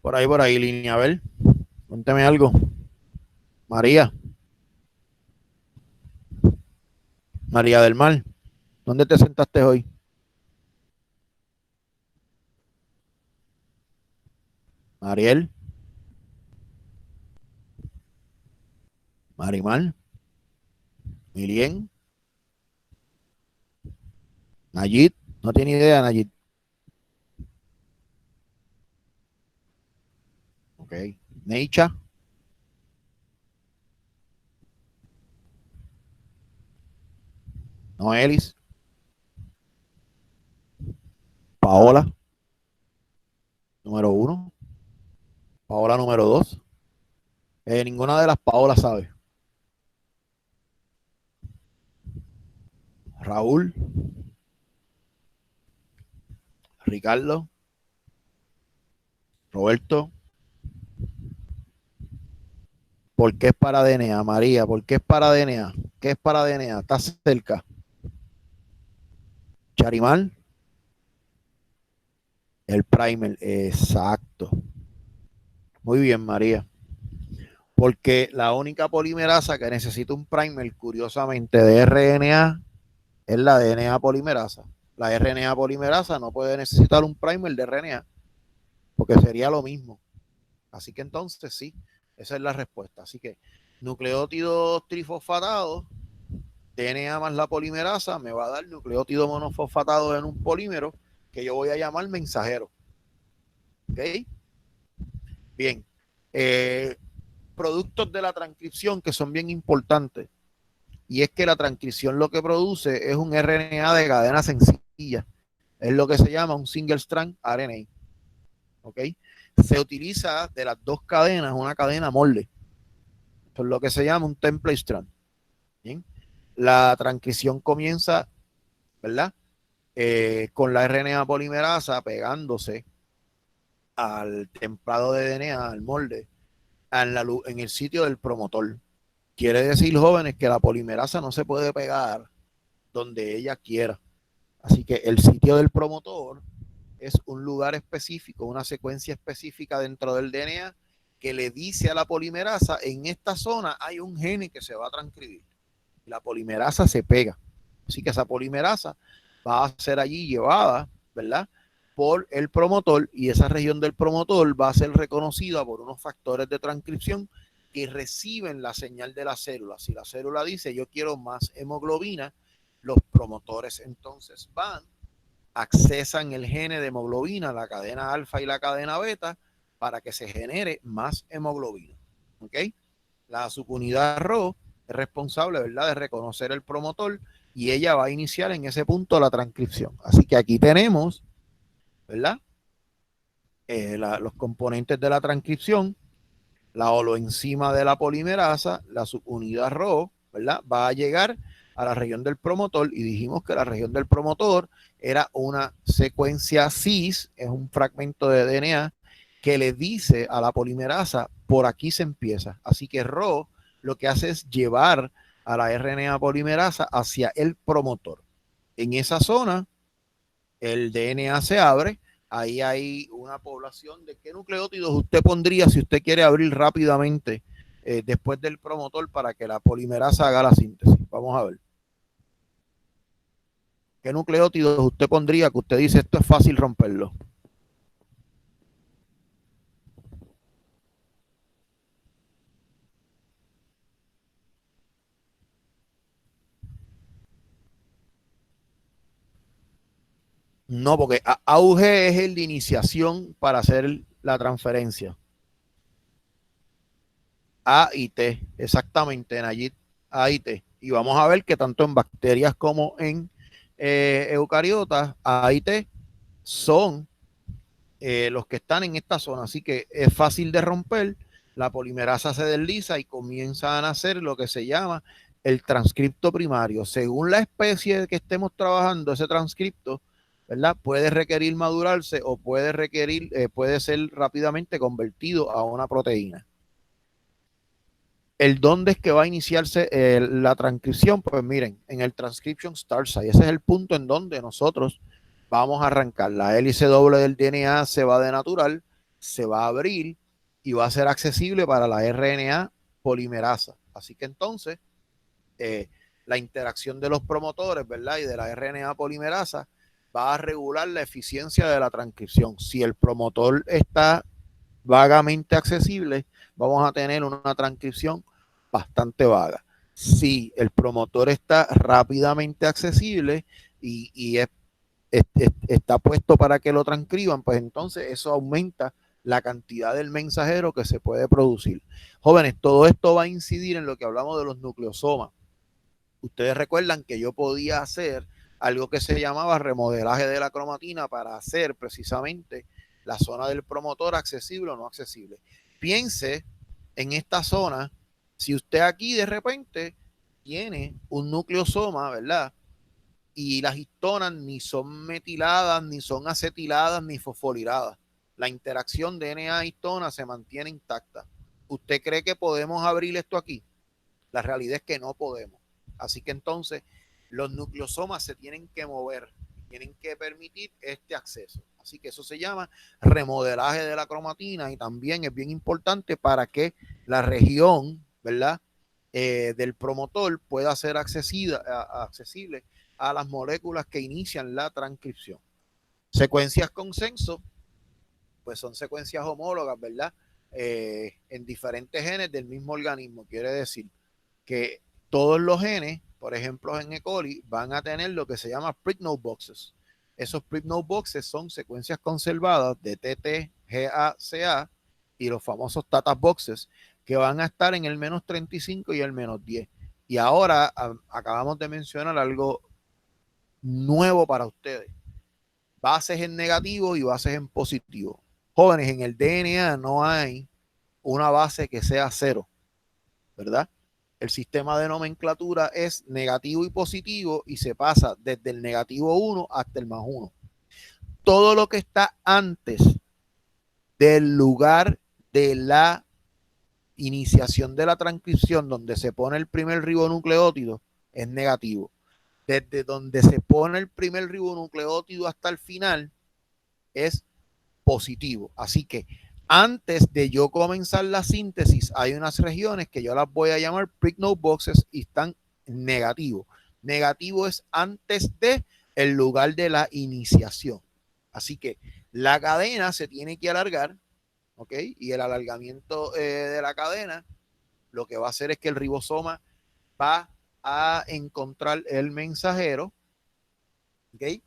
Por ahí, línea. A ver, cuénteme algo. María, María del Mar, ¿dónde te sentaste hoy? Mariel, Marimar, Milien, Nayit, no tiene idea, Nayit. Ok. Neicha, Noelis, Paola, número uno, Paola número dos. Ninguna de las Paolas sabe. Raúl, Ricardo, Roberto. ¿Por qué es para DNA? María, ¿por qué es para DNA? ¿Qué es para DNA? Está cerca. Charimar, el primer, exacto. Muy bien, María. Porque la única polimerasa que necesita un primer, curiosamente, de RNA es la DNA polimerasa. La RNA polimerasa no puede necesitar un primer de RNA porque sería lo mismo. Así que entonces sí, esa es la respuesta. Así que nucleótidos trifosfatados, DNA más la polimerasa, me va a dar nucleótidos monofosfatados en un polímero que yo voy a llamar mensajero. ¿Ok? Bien. Eh, Productos de la transcripción que son bien importantes. Y es que la transcripción lo que produce es un RNA de cadena sencilla. Es lo que se llama un single strand RNA. ¿Ok? Se utiliza de las dos cadenas una cadena molde. Eso es lo que se llama un template strand. ¿Bien? La transcripción comienza, ¿verdad? Con la RNA polimerasa pegándose al templado de DNA, al molde, en el sitio del promotor. Quiere decir, jóvenes, que la polimerasa no se puede pegar donde ella quiera. Así que el sitio del promotor es un lugar específico, una secuencia específica dentro del DNA que le dice a la polimerasa, en esta zona hay un gene que se va a transcribir. Y la polimerasa se pega. Así que esa polimerasa va a ser allí llevada, ¿verdad? Por el promotor, y esa región del promotor va a ser reconocida por unos factores de transcripción que reciben la señal de la célula. Si la célula dice yo quiero más hemoglobina, los promotores entonces van, accesan el gene de hemoglobina, la cadena alfa y la cadena beta, para que se genere más hemoglobina. ¿Ok? La subunidad Rho es responsable, ¿verdad?, de reconocer el promotor, y ella va a iniciar en ese punto la transcripción. Así que aquí tenemos, ¿verdad?, los componentes de la transcripción, la holoenzima de la polimerasa, la subunidad Rho, ¿verdad?, va a llegar a la región del promotor, y dijimos que la región del promotor era una secuencia cis, es un fragmento de DNA que le dice a la polimerasa, por aquí se empieza. Así que Rho lo que hace es llevar a la RNA polimerasa hacia el promotor. En esa zona, el DNA se abre. Ahí hay una población de qué nucleótidos usted pondría si usted quiere abrir rápidamente después del promotor para que la polimerasa haga la síntesis. Vamos a ver. ¿Qué nucleótidos usted pondría que usted dice esto es fácil romperlo? No, porque AUG es el de iniciación para hacer la transferencia. A y T, exactamente, en allí A y T. Y vamos a ver que tanto en bacterias como en eucariotas, A y T son los que están en esta zona. Así que es fácil de romper, la polimerasa se desliza y comienza a nacer lo que se llama el transcripto primario. Según la especie que estemos trabajando, ese transcripto, ¿verdad? Puede requerir madurarse o puede requerir, puede ser rápidamente convertido a una proteína. El dónde es que va a iniciarse la transcripción, pues miren, en el transcription start site, ese es el punto en donde nosotros vamos a arrancar. La hélice doble del DNA se va a denaturar, se va a abrir y va a ser accesible para la RNA polimerasa. Así que entonces, la interacción de los promotores, ¿verdad? Y de la RNA polimerasa va a regular la eficiencia de la transcripción. Si el promotor está vagamente accesible, vamos a tener una transcripción bastante vaga. Si el promotor está rápidamente accesible y está puesto para que lo transcriban, pues entonces eso aumenta la cantidad del mensajero que se puede producir. Jóvenes, todo esto va a incidir en lo que hablamos de los nucleosomas. Ustedes recuerdan que yo podía hacer algo que se llamaba remodelaje de la cromatina para hacer precisamente la zona del promotor accesible o no accesible. Piense en esta zona, si usted aquí de repente tiene un nucleosoma, ¿verdad? Y las histonas ni son metiladas, ni son acetiladas, ni fosforiladas. La interacción DNA-histona se mantiene intacta. ¿Usted cree que podemos abrir esto aquí? La realidad es que no podemos. Así que entonces los nucleosomas se tienen que mover, tienen que permitir este acceso. Así que eso se llama remodelaje de la cromatina y también es bien importante para que la región, ¿verdad? Del promotor pueda ser accesible a las moléculas que inician la transcripción. Secuencias consenso, pues son secuencias homólogas, ¿verdad? En diferentes genes del mismo organismo. Quiere decir que todos los genes, por ejemplo en E. coli, van a tener lo que se llama Pricknote boxes. Esos Pricknote boxes son secuencias conservadas de TT, GACA y los famosos Tata boxes que van a estar en el menos 35 y el menos 10. Y ahora acabamos de mencionar algo nuevo para ustedes. Bases en negativo y bases en positivo. Jóvenes, en el DNA no hay una base que sea cero, ¿verdad? El sistema de nomenclatura es negativo y positivo y se pasa desde el negativo 1 hasta el más 1. Todo lo que está antes del lugar de la iniciación de la transcripción, donde se pone el primer ribonucleótido, es negativo. Desde donde se pone el primer ribonucleótido hasta el final es positivo. Así que antes de yo comenzar la síntesis, hay unas regiones que yo las voy a llamar Pricknote boxes y están negativos. Negativo es antes de el lugar de la iniciación. Así que la cadena se tiene que alargar, ¿ok? Y el alargamiento de la cadena lo que va a hacer es que el ribosoma va a encontrar el mensajero, ¿ok?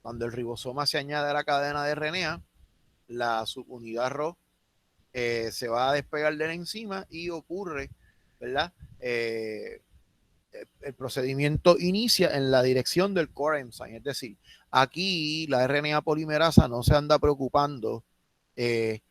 Cuando el ribosoma se añade a la cadena de RNA, la subunidad RO se va a despegar de la enzima y ocurre, ¿verdad? El procedimiento inicia en la dirección del core enzyme, es decir, aquí la RNA polimerasa no se anda preocupando de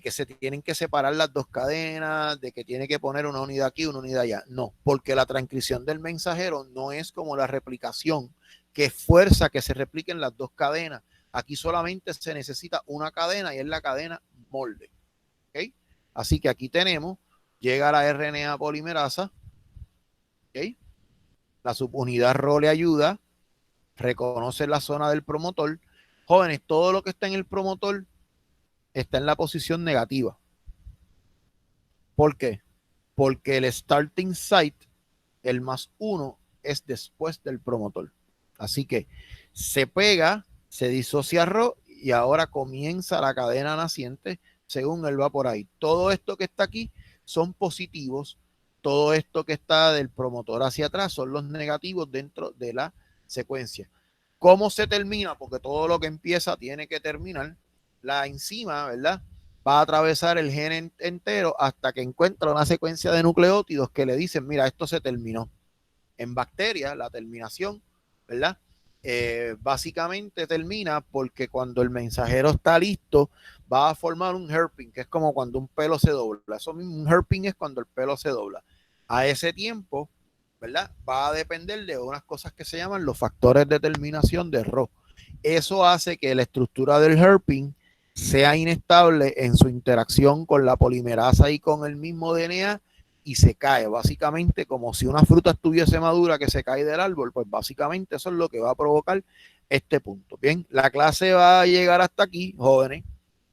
que se tienen que separar las dos cadenas, de que tiene que poner una unidad aquí, una unidad allá. No, porque la transcripción del mensajero no es como la replicación, que fuerza que se repliquen las dos cadenas. Aquí solamente se necesita una cadena y es la cadena molde. ¿Okay? Así que aquí tenemos, llega la RNA polimerasa, ¿okay? La subunidad RO le ayuda, reconoce la zona del promotor. Jóvenes, todo lo que está en el promotor está en la posición negativa. ¿Por qué? Porque el starting site, el más 1, es después del promotor. Así que se pega, se disocia RO y ahora comienza la cadena naciente según él va por ahí. Todo esto que está aquí son positivos, todo esto que está del promotor hacia atrás son los negativos dentro de la secuencia. ¿Cómo se termina? Porque todo lo que empieza tiene que terminar. La enzima, ¿verdad? Va a atravesar el gen entero hasta que encuentra una secuencia de nucleótidos que le dicen, mira, esto se terminó. En bacterias, la terminación, ¿verdad? Básicamente termina porque cuando el mensajero está listo, va a formar un hairpin, que es como cuando un pelo se dobla. Eso mismo, un hairpin es cuando el pelo se dobla. A ese tiempo, ¿verdad? Va a depender de unas cosas que se llaman los factores de terminación de Rho. Eso hace que la estructura del hairpin sea inestable en su interacción con la polimerasa y con el mismo DNA y se cae, básicamente como si una fruta estuviese madura que se cae del árbol, pues básicamente eso es lo que va a provocar este punto. Bien, la clase va a llegar hasta aquí, jóvenes.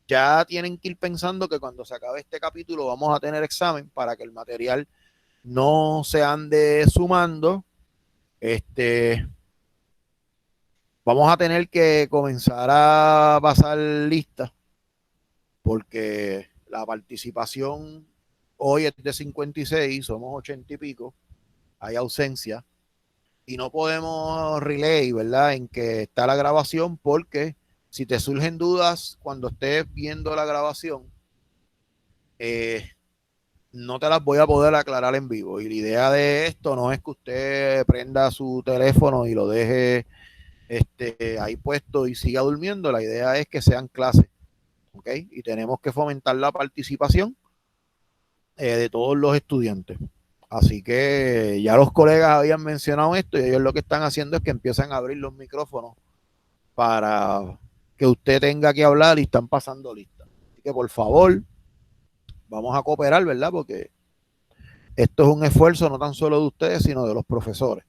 Ya tienen que ir pensando que cuando se acabe este capítulo vamos a tener examen para que el material no se ande sumando. Vamos a tener que comenzar a pasar listas porque la participación hoy es de 56, somos 80 y pico, hay ausencia y no podemos relay, ¿verdad? En que está la grabación porque si te surgen dudas cuando estés viendo la grabación, no te las voy a poder aclarar en vivo. Y la idea de esto no es que usted prenda su teléfono y lo deje ahí puesto y siga durmiendo. La idea es que sean clases, ¿ok? Y tenemos que fomentar la participación de todos los estudiantes. Así que ya los colegas habían mencionado esto y ellos lo que están haciendo es que empiezan a abrir los micrófonos para que usted tenga que hablar y están pasando listas. Así que por favor, vamos a cooperar, ¿verdad? Porque esto es un esfuerzo no tan solo de ustedes, sino de los profesores.